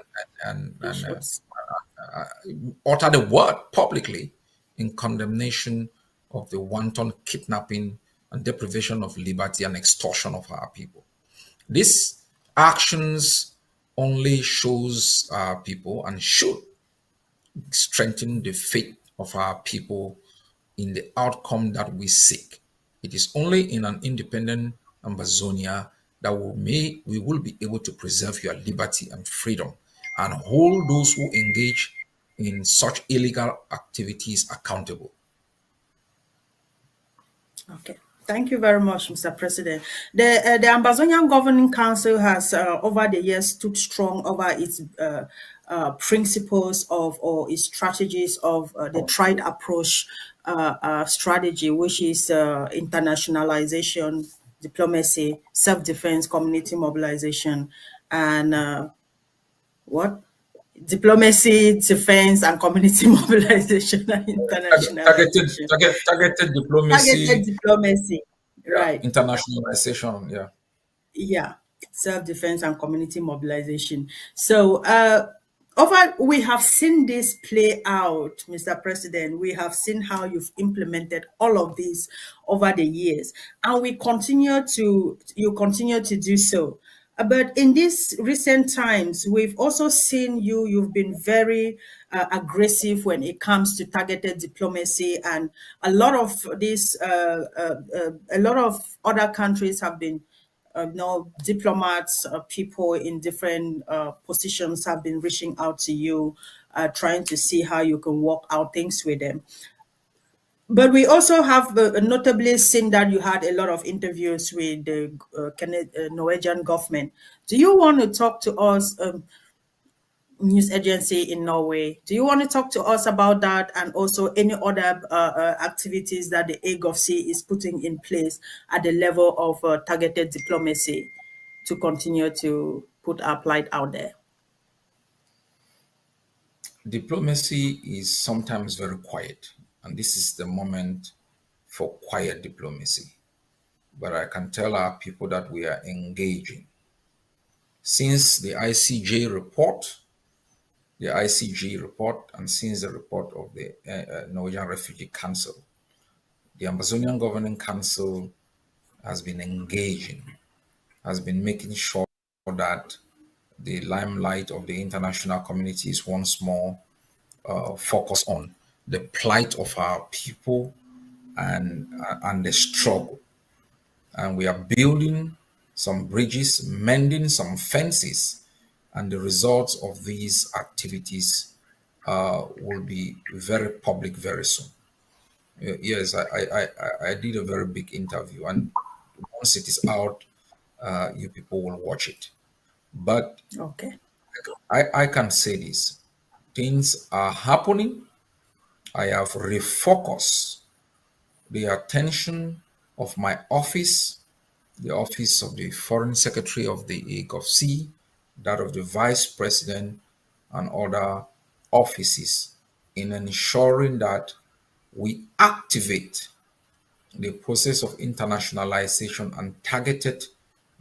uttered a word publicly in condemnation of the wanton kidnapping and deprivation of liberty and extortion of our people. These actions only shows our people and should strengthen the faith of our people in the outcome that we seek. It is only in an independent Ambazonia that we will be able to preserve your liberty and freedom and hold those who engage in such illegal activities accountable. Okay. Thank you very much, Mr. President. The Ambazonian Governing Council has, over the years, stood strong over its principles of or its strategies of the tried approach strategy, which is internationalization, diplomacy, self-defense, community mobilization, and diplomacy, defense, and community mobilization and internationalization. Targeted diplomacy. Targeted diplomacy, right. Internationalization, yeah, self-defense and community mobilization. So we have seen this play out, Mr. President. We have seen how you've implemented all of this over the years, and you continue to do so. But in these recent times, we've also seen you've been very aggressive when it comes to targeted diplomacy, and a lot of other countries have been diplomats, people in different positions have been reaching out to you, trying to see how you can work out things with them. But we also have notably seen that you had a lot of interviews with the Norwegian government. Do you want to talk to us news agency in Norway. Do you want to talk to us about that, and also any other activities that the AGOFC is putting in place at the level of targeted diplomacy to continue to put our plight out there? Diplomacy is sometimes very quiet, and this is the moment for quiet diplomacy. But I can tell our people that we are engaging. Since the ICJ report, and since the report of the Norwegian Refugee Council, the Ambazonian Governing Council has been engaging, has been making sure that the limelight of the international community is once more focused on the plight of our people and the struggle. And we are building some bridges, mending some fences, and the results of these activities will be very public very soon. Yes, I did a very big interview, and once it is out, you people will watch it. But Okay. I can say this: things are happening. I have refocused the attention of my office, the office of the Foreign Secretary of the AGOFC, that of the Vice President, and other offices in ensuring that we activate the process of internationalization and targeted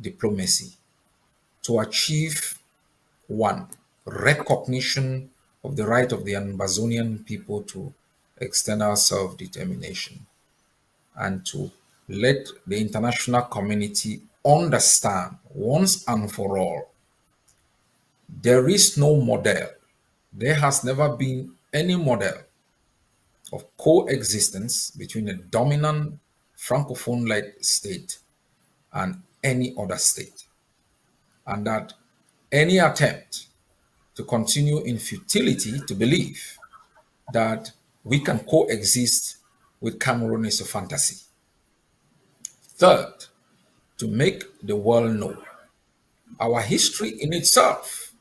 diplomacy to achieve one, recognition of the right of the Ambazonian people to external self determination, and to let the international community understand once and for all there is no model, there has never been any model of coexistence between a dominant francophone led state and any other state, and that any attempt to continue in futility to believe that we can coexist with Cameroon is a fantasy. Third, to make the world know our history in itself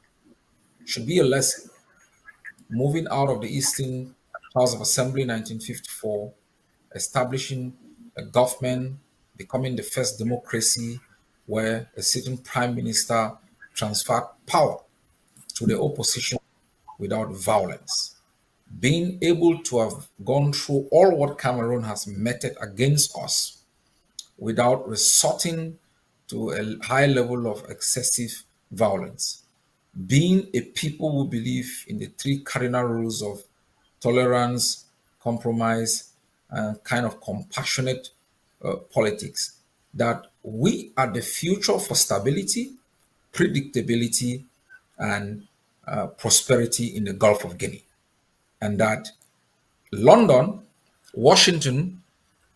should be a lesson. Moving out of the Eastern House of Assembly 1954, establishing a government, becoming the first democracy where a sitting prime minister transferred power to the opposition without violence. Being able to have gone through all what Cameroon has meted against us without resorting to a high level of excessive violence. Being a people who believe in the three cardinal rules of tolerance, compromise, and kind of compassionate politics, that we are the future for stability, predictability, and prosperity in the Gulf of Guinea. And that London, Washington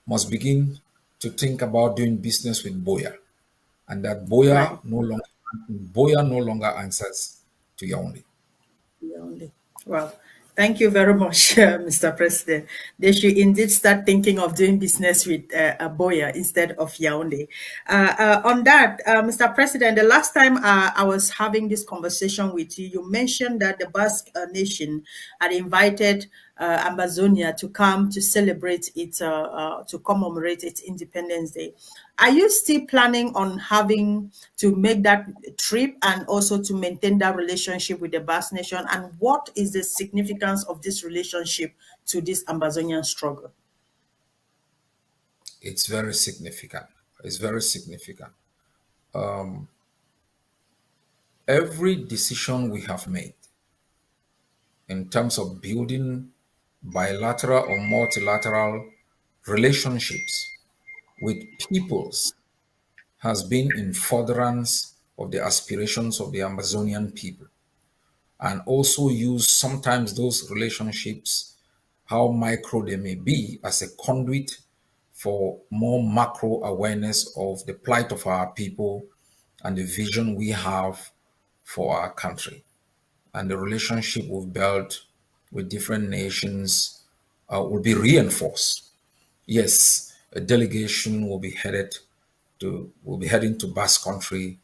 must begin to think about doing business with Boya, and that Right. Boya no longer answers to Yaoundé. The only. Well, thank you very much, Mr. President. They should indeed start thinking of doing business with Aboya instead of Yaoundé. On that, Mr. President, the last time I was having this conversation with you, you mentioned that the Basque nation had invited Ambazonia to come to celebrate its, to commemorate its Independence Day. Are you still planning on having to make that trip and also to maintain that relationship with the Basque Nation? And what is the significance of this relationship to this Ambazonian struggle? It's very significant. It's very significant. Every decision we have made in terms of building bilateral or multilateral relationships with peoples has been in furtherance of the aspirations of the Ambazonian people, and also use sometimes those relationships, how micro they may be, as a conduit for more macro awareness of the plight of our people and the vision we have for our country. And the relationship we've built with different nations will be reinforced. Yes, a delegation will be heading to Basque Country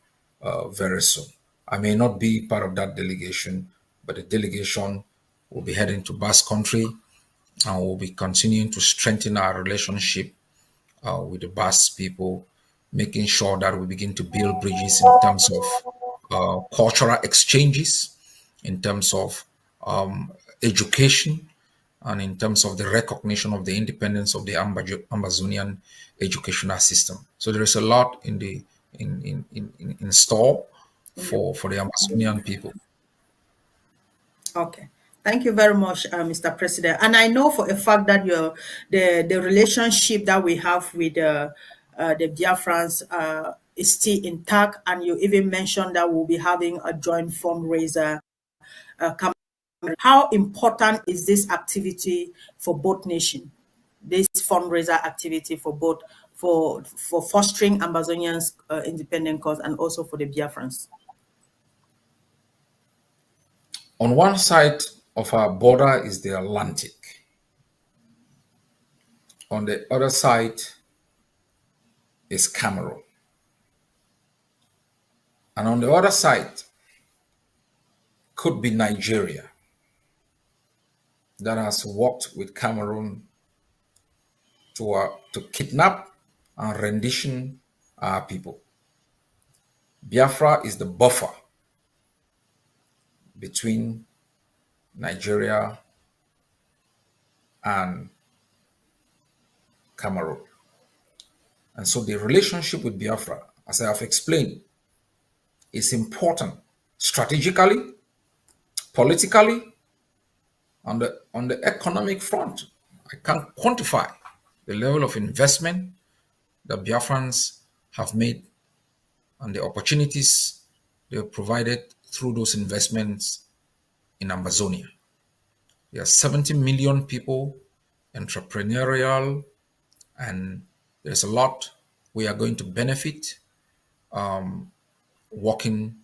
very soon. I may not be part of that delegation, but the delegation will be heading to Basque Country, and we'll be continuing to strengthen our relationship with the Basque people, making sure that we begin to build bridges in terms of cultural exchanges, in terms of education, and in terms of the recognition of the independence of the Ambazonian educational system. So there is a lot in store for the Ambazonian people. Okay. Thank you very much, Mr. President. And I know for a fact that the relationship that we have with the Biafrans is still intact. And you even mentioned that we'll be having a joint fundraiser. How important is this activity for both nations? This fundraiser activity for both for fostering Ambazonians' independent cause and also for the Biafrans? On one side of our border is the Atlantic. On the other side is Cameroon. And on the other side could be Nigeria, that has worked with Cameroon to kidnap and rendition our people. Biafra is the buffer between Nigeria and Cameroon. And so the relationship with Biafra, as I have explained, is important strategically, politically, on the economic front. I can't quantify the level of investment that Biafrans have made and the opportunities they have provided through those investments in Ambazonia. There are 70 million people, entrepreneurial, and there's a lot we are going to benefit working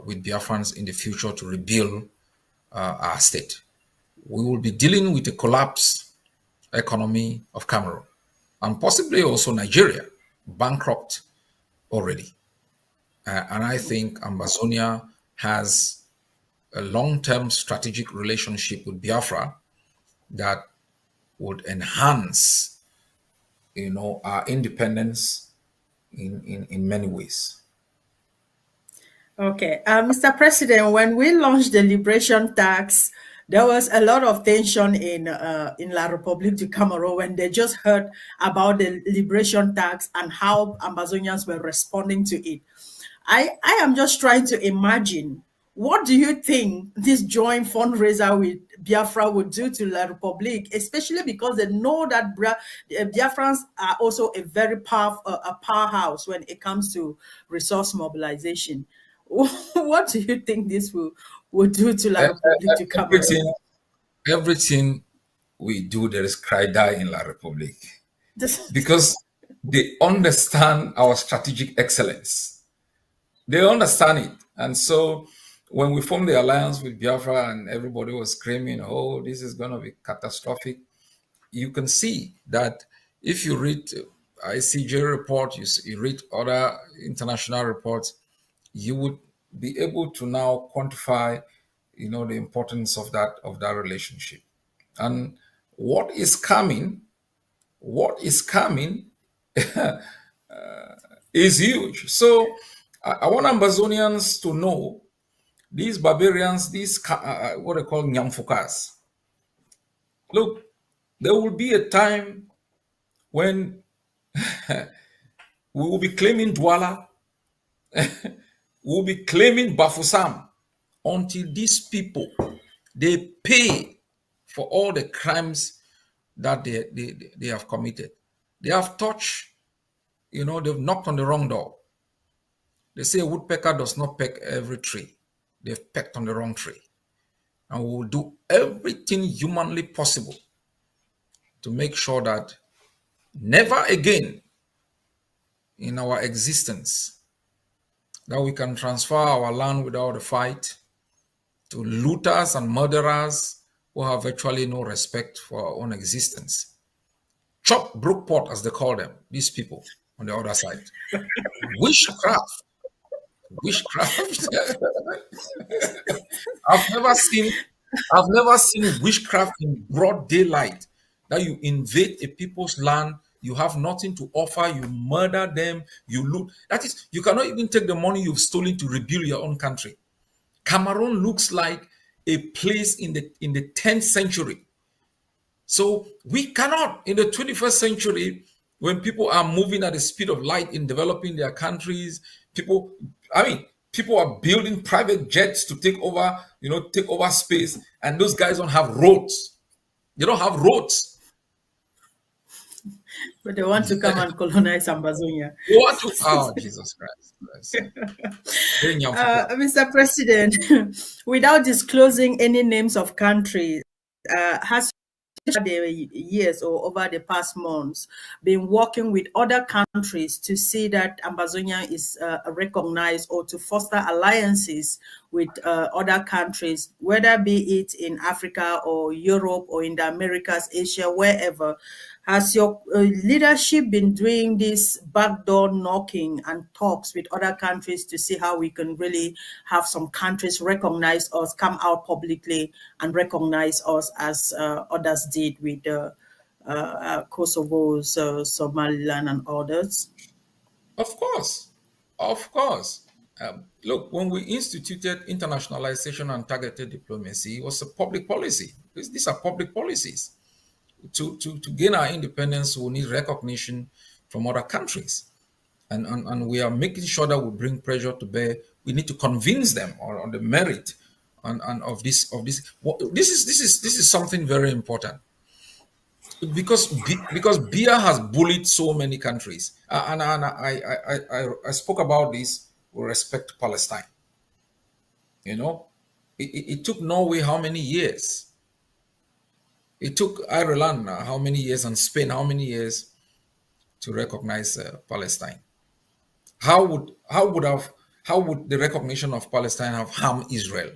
with Biafrans in the future to rebuild our state. We will be dealing with the collapsed economy of Cameroon and possibly also Nigeria, bankrupt already. And I think Ambazonia has a long-term strategic relationship with Biafra that would enhance, our independence in many ways. Okay, Mr. President, when we launched the liberation tax, there was a lot of tension in La République du Cameroon when they just heard about the liberation tax and how Ambazonians were responding to it. I am just trying to imagine, what do you think this joint fundraiser with Biafra would do to La République, especially because they know that Biafrans are also a very powerhouse when it comes to resource mobilization. What do you think this will do to La République du Cameroon? Everything we do, there is cry die in La République This- because they understand our strategic excellence. They understand it. And so when we formed the alliance with Biafra and everybody was screaming, oh, this is going to be catastrophic, you can see that if you read ICJ report, you read other international reports, you would be able to now quantify, the importance of that relationship. And what is coming is huge. So I want Ambazonians to know these barbarians, these what I call nyamfukas. Look, there will be a time when we will be claiming Douala, we will be claiming Bafusam, until these people, they pay for all the crimes that they have committed. They have touched, they've knocked on the wrong door. They say a woodpecker does not peck every tree. They've pecked on the wrong tree. And we will do everything humanly possible to make sure that never again in our existence that we can transfer our land without a fight to looters and murderers who have virtually no respect for our own existence. Chop Brookport, as they call them, these people on the other side. Witchcraft Witchcraft. I've never seen I've never seen witchcraft in broad daylight. That you invade a people's land, you have nothing to offer, you murder them, you loot. That is, you cannot even take the money you've stolen to rebuild your own country. Cameroon looks like a place in the 10th century. So we cannot, in the 21st century, when people are moving at the speed of light in developing their countries, people, I mean, people are building private jets to take over, take over space, and those guys don't have roads. They don't have roads. But they want to come and colonize Ambazonia. They want to, oh, Jesus Christ. Mr. President, without disclosing any names of countries, has the years or over the past months been working with other countries to see that Ambazonia is recognized, or to foster alliances with other countries, whether be it in Africa or Europe or in the Americas, Asia, wherever? Has your leadership been doing this backdoor knocking and talks with other countries to see how we can really have some countries recognize us, come out publicly and recognize us as others did with Kosovo, Somaliland, and others? Of course. Of course. Look, when we instituted internationalization and targeted diplomacy, it was a public policy. These are public policies. To gain our independence, we need recognition from other countries. And we are making sure that we bring pressure to bear. We need to convince them on the merit and of this. This is something very important, because beer has bullied so many countries, and I spoke about this with respect to Palestine. It took Norway how many years? It took Ireland how many years, and Spain how many years to recognize Palestine? How would the recognition of Palestine have harmed Israel?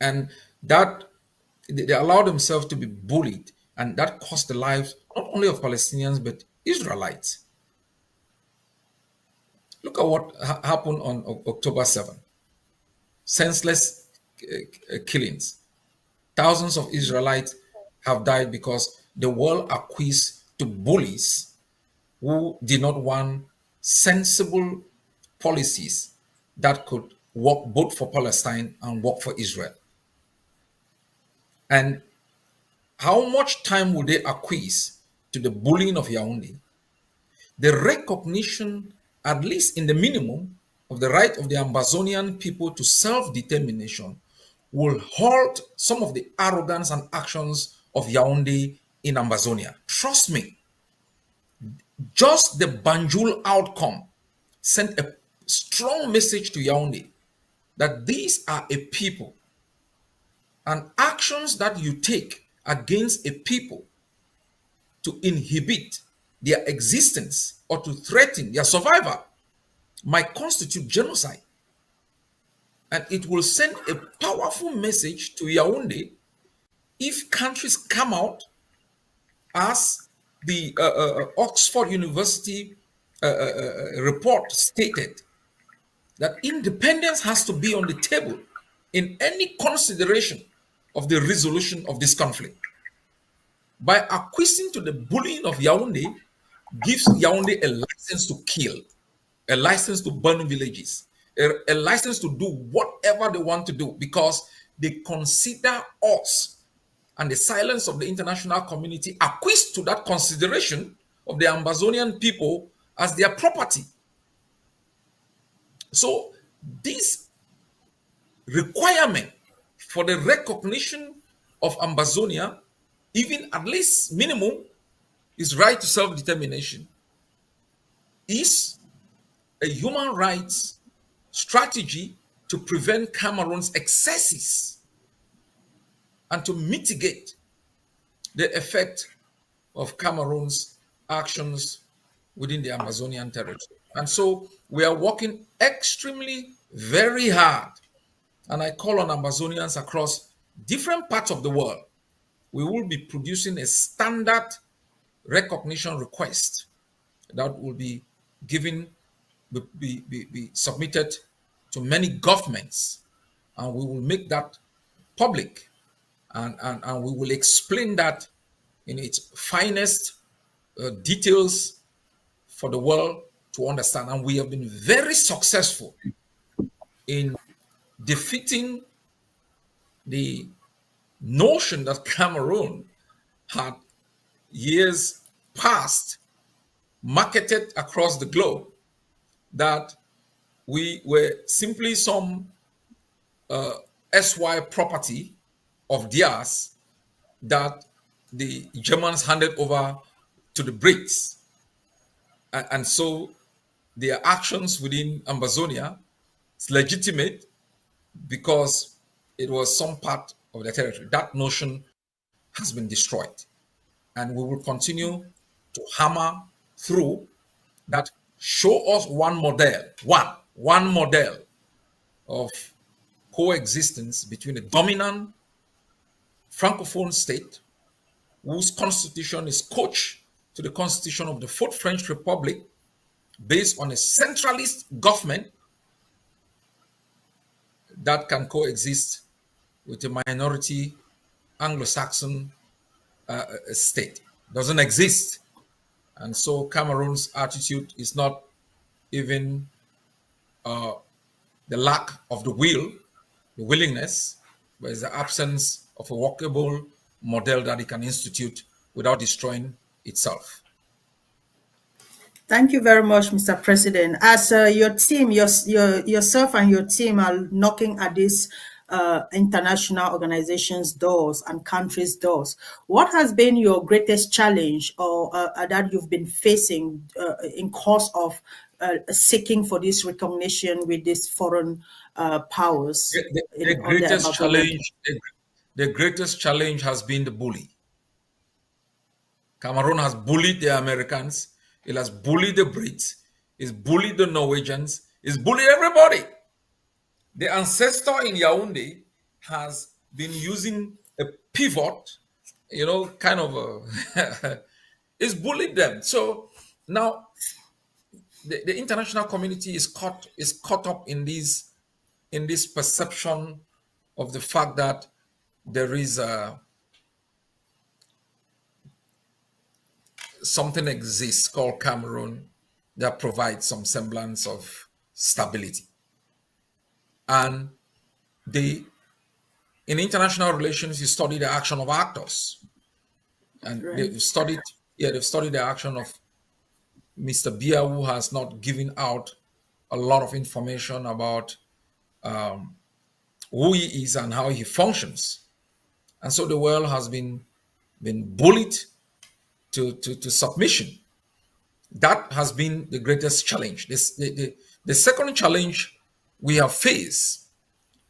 And that they allowed themselves to be bullied, and that cost the lives not only of Palestinians but Israelites. Look at what happened on October 7. Senseless killings. Thousands of Israelites have died because the world acquiesced to bullies who did not want sensible policies that could work both for Palestine and work for Israel. And how much time would they acquiesce to the bullying of Yaoundé? The recognition, at least in the minimum, of the right of the Ambazonian people to self-determination will halt some of the arrogance and actions of Yaoundé in Ambazonia. Trust me, just the Banjul outcome sent a strong message to Yaoundé that these are a people, and actions that you take against a people to inhibit their existence or to threaten their survival might constitute genocide. And it will send a powerful message to Yaoundé if countries come out, as the Oxford University report stated, that independence has to be on the table in any consideration of the resolution of this conflict. By acquiescing to the bullying of Yaoundé, gives Yaoundé a license to kill, a license to burn villages, a license to do whatever they want to do, because they consider us and the silence of the international community acquiesce to that consideration of the Ambazonian people as their property. So this requirement for the recognition of Ambazonia, even at least minimum, is right to self-determination, is a human rights strategy to prevent Cameroon's excesses and to mitigate the effect of Cameroon's actions within the Amazonian territory. And so we are working extremely very hard, and I call on Ambazonians across different parts of the world. We will be producing a standard recognition request that will be given be submitted to many governments, and we will make that public, and we will explain that in its finest details for the world to understand. And we have been very successful in defeating the notion that Cameroon had years past marketed across the globe, that we were simply some SY property of theirs that the Germans handed over to the Brits. And so their actions within Ambazonia is legitimate because it was some part of their territory. That notion has been destroyed. And we will continue to hammer through that. Show us one model of coexistence between a dominant Francophone state whose constitution is coach to the constitution of the Fourth French Republic, based on a centralist government that can coexist with a minority Anglo-Saxon state. Doesn't exist. And so Cameroon's attitude is not even the lack of the will, the willingness, but it's the absence of a workable model that it can institute without destroying itself. Thank you very much, Mr. President. As your team, yourself and your team are knocking at these international organizations' doors and countries' doors, what has been your greatest challenge or that you've been facing in course of seeking for this recognition with these foreign powers? The greatest challenge has been the bully. Cameroon has bullied the Americans. It has bullied the Brits. It's bullied the Norwegians. It's bullied everybody. The ancestor in Yaoundé has been using a pivot, kind of it's bullied them. So now the international community is caught up in this perception of the fact that there is something exists called Cameroon that provides some semblance of stability. And in international relations, you study the action of actors. And Right. they've studied the action of Mr. Biya, who has not given out a lot of information about who he is and how he functions. And so the world has been bullied to submission. That has been the greatest challenge. The second challenge we have faced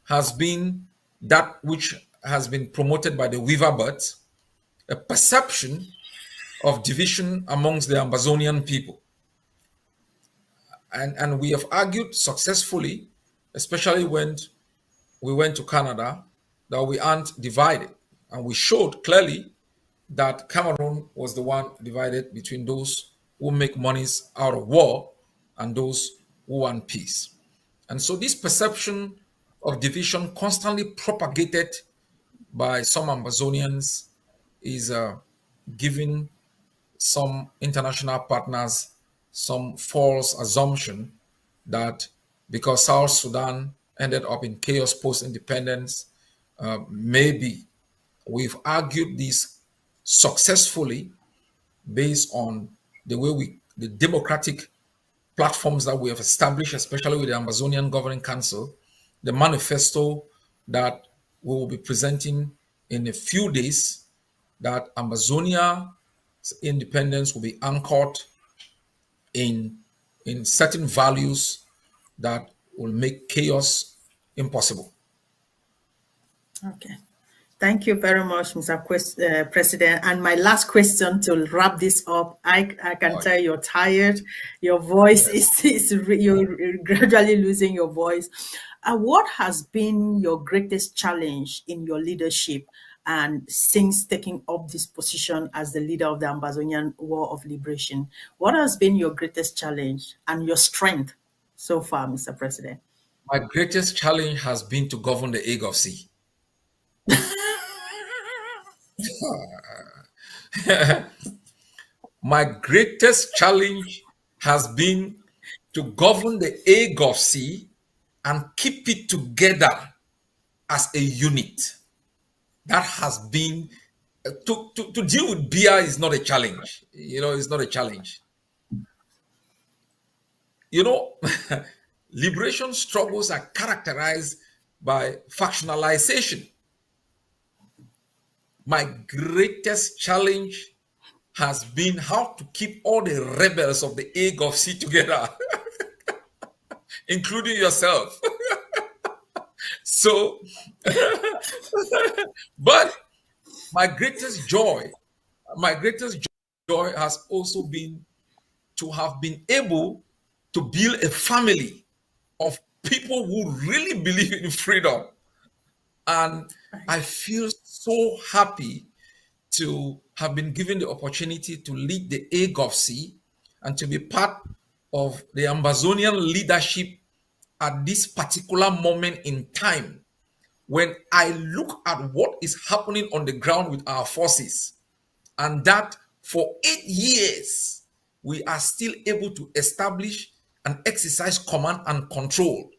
has been that which has been promoted by the Weaverbirds, a perception of division amongst the Ambazonian people. And we have argued successfully, especially when we went to Canada, that we aren't divided. And we showed clearly that Cameroon was the one divided between those who make monies out of war and those who want peace. And so this perception of division, constantly propagated by some Ambazonians, is giving some international partners some false assumption that because South Sudan ended up in chaos post-independence, maybe we've argued this successfully based on the democratic platforms that we have established, especially with the Ambazonian Governing Council, the manifesto that we will be presenting in a few days, that Ambazonia's independence will be anchored in certain values that will make chaos impossible. Okay. Thank you very much, Mr. President. And my last question to wrap this up, I can tell you're tired. Your voice you're gradually losing your voice. What has been your greatest challenge in your leadership and since taking up this position as the leader of the Ambazonian War of Liberation? What has been your greatest challenge and your strength? so far, Mr. President? My greatest challenge has been to govern the egg of sea. My greatest challenge has been to govern the egg of sea and keep it together as a unit. That has been to deal with beer is not a challenge. It's not a challenge. Liberation struggles are characterized by factionalization. My greatest challenge has been how to keep all the rebels of the egg of sea together, including yourself. So, but my greatest joy, my greatest joy has also been to have been able to build a family of people who really believe in freedom. And I feel so happy to have been given the opportunity to lead the egg of sea and to be part of the Ambazonian leadership at this particular moment in time when I look at what is happening on the ground with our forces, and that for 8 years we are still able to establish and exercise command and control.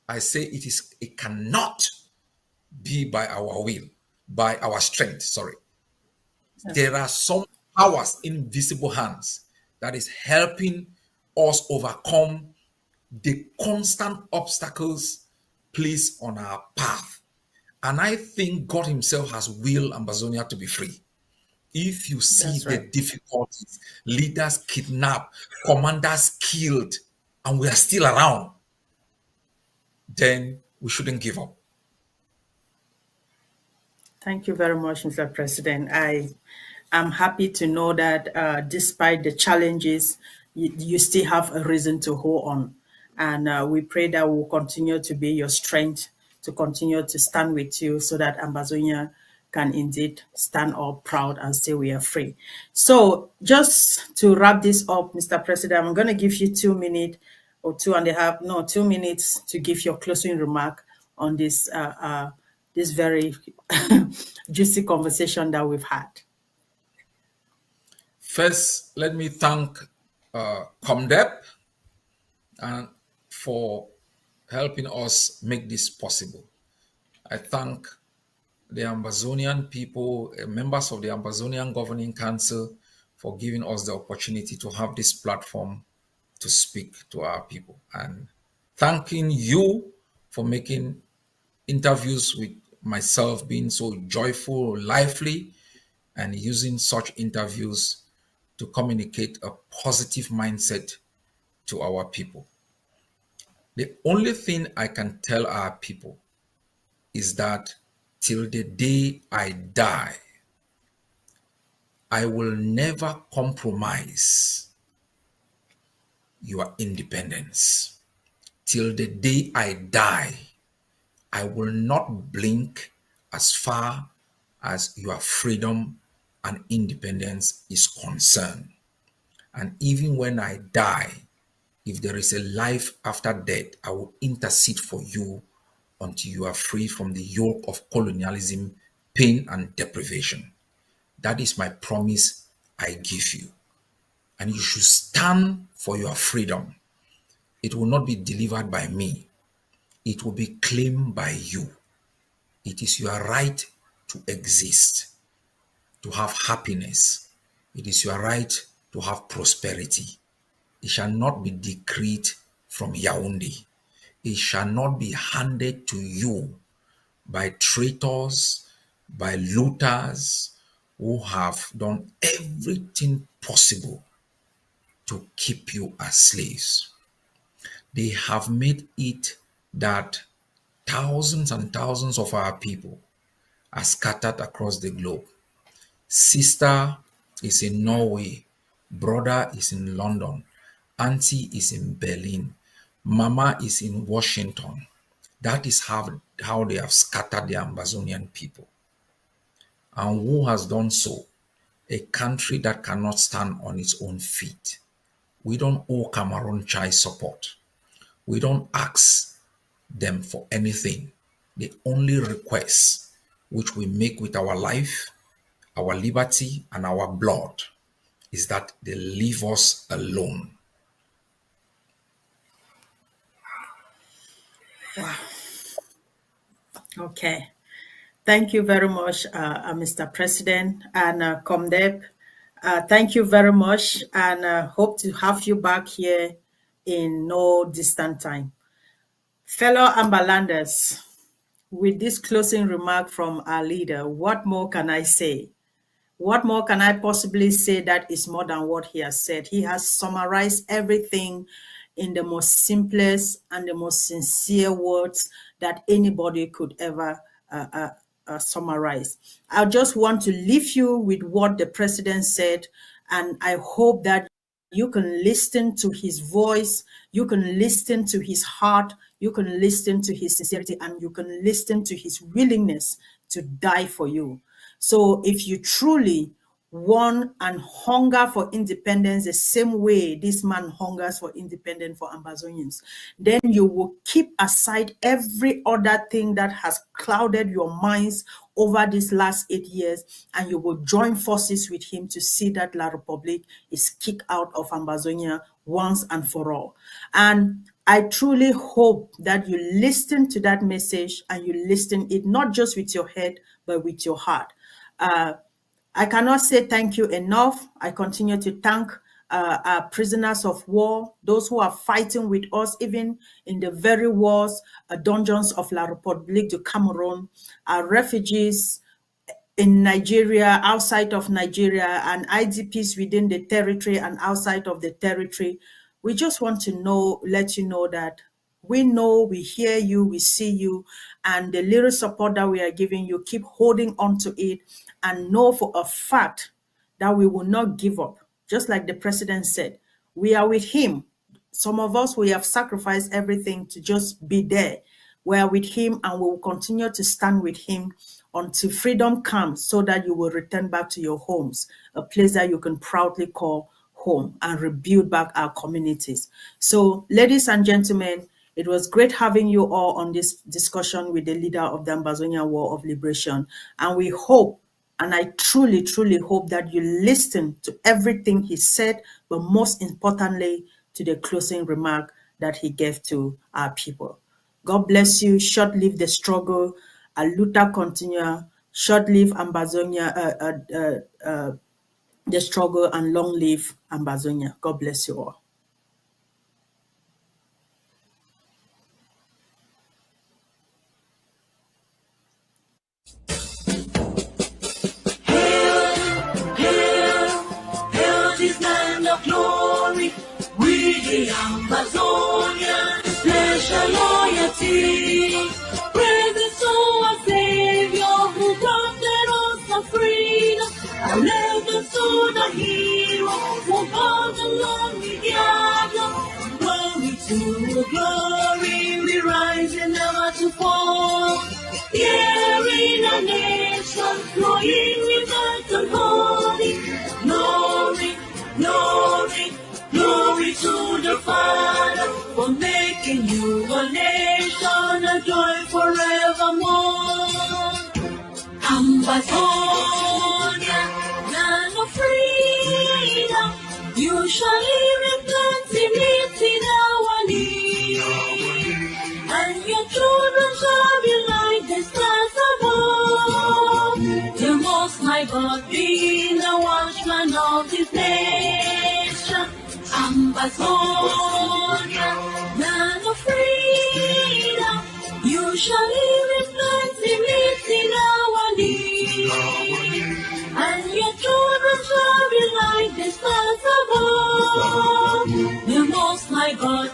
I say it cannot be by our will, by our strength, sorry. There are some powers, invisible hands, that is helping us overcome the constant obstacles placed on our path. And I think God himself has willed Ambazonia to be free. If you see That's the right. difficulties, leaders kidnapped, commanders killed, and we are still around, then we shouldn't give up. Thank you very much, Mr. President. I am happy to know that despite the challenges, you still have a reason to hold on. And we pray that will continue to be your strength to continue to stand with you so that Ambazonia can indeed stand up proud and say we are free. So just to wrap this up, Mr. President, I'm going to give you 2 minutes or 2.5, no, 2 minutes to give your closing remark on this very juicy conversation that we've had. First, let me thank ComDep and for helping us make this possible. I thank the Ambazonian people, members of the Ambazonian Governing Council, for giving us the opportunity to have this platform to speak to our people. And thanking you for making interviews with myself being so joyful, lively, and using such interviews to communicate a positive mindset to our people. The only thing I can tell our people is that till the day I die, I will never compromise your independence. Till the day I die, I will not blink as far as your freedom and independence is concerned. And even when I die, if there is a life after death, I will intercede for you until you are free from the yoke of colonialism, pain, and deprivation. That is my promise I give you. And you should stand for your freedom. It will not be delivered by me, it will be claimed by you. It is your right to exist, to have happiness. It is your right to have prosperity. It shall not be decreed from Yaoundé. It shall not be handed to you by traitors, by looters who have done everything possible to keep you as slaves. They have made it that thousands and thousands of our people are scattered across the globe. Sister is in Norway, brother is in London, auntie is in Berlin, mama is in Washington. That is how they have scattered the Ambazonian people. And who has done so? A country that cannot stand on its own feet. We don't owe Cameroon child support. We don't ask them for anything. The only request which we make with our life, our liberty, and our blood is that they leave us alone. Okay. Thank you very much, Mr. President and Comdep. Thank you very much, and hope to have you back here in no distant time. Fellow Ambalanders, with this closing remark from our leader, what more can I say? What more can I possibly say that is more than what he has said? He has summarized everything in the most simplest and the most sincere words that anybody could ever summarize. I just want to leave you with what the president said, and I hope that you can listen to his voice, you can listen to his heart, you can listen to his sincerity, and you can listen to his willingness to die for you. So if you truly want and hunger for independence the same way this man hungers for independence for Ambazonians, then you will keep aside every other thing that has clouded your minds over these last 8 years, and you will join forces with him to see that La Republique is kicked out of Ambazonia once and for all. And I truly hope that you listen to that message, and you listen it not just with your head, but with your heart. I cannot say thank you enough. I continue to thank our prisoners of war, those who are fighting with us, even in the very wars, dungeons of La République de Cameroon, our refugees in Nigeria, outside of Nigeria, and IDPs within the territory and outside of the territory. We just want to let you know that we know, we hear you, we see you, and the little support that we are giving you, keep holding on to it, and know for a fact that we will not give up. Just like the president said, we are with him. Some of us, we have sacrificed everything to just be there. We are with him, and we will continue to stand with him until freedom comes, so that you will return back to your homes, a place that you can proudly call home, and rebuild back our communities. So, ladies and gentlemen, it was great having you all on this discussion with the leader of the Ambazonia War of Liberation. And we hope, and I truly, truly hope that you listen to everything he said, but most importantly, to the closing remark that he gave to our people. God bless you. Short live the struggle. A luta continua. Short live Ambazonia, the struggle, and long live Ambazonia. God bless you all. Glory, we the Ambazonian, pledge our loyalty. Praise to our Savior who granted us our freedom. Allegiance to the hero who fought along with Diablo. Glory to glory, we rise and never to fall. Here in a nation, flowing with earth and holy. Glory, glory, glory to the Father for making you a nation, a joy forevermore. Ambazonia, land of freedom, you shall live in plenty, meeting our need, and your children shall be like the stars above. The Most High God being the watchman of His nation. Ambazonia, land of freedom, you shall live in plenty, meeting our need, and your children shall be like the stars above. The Most High God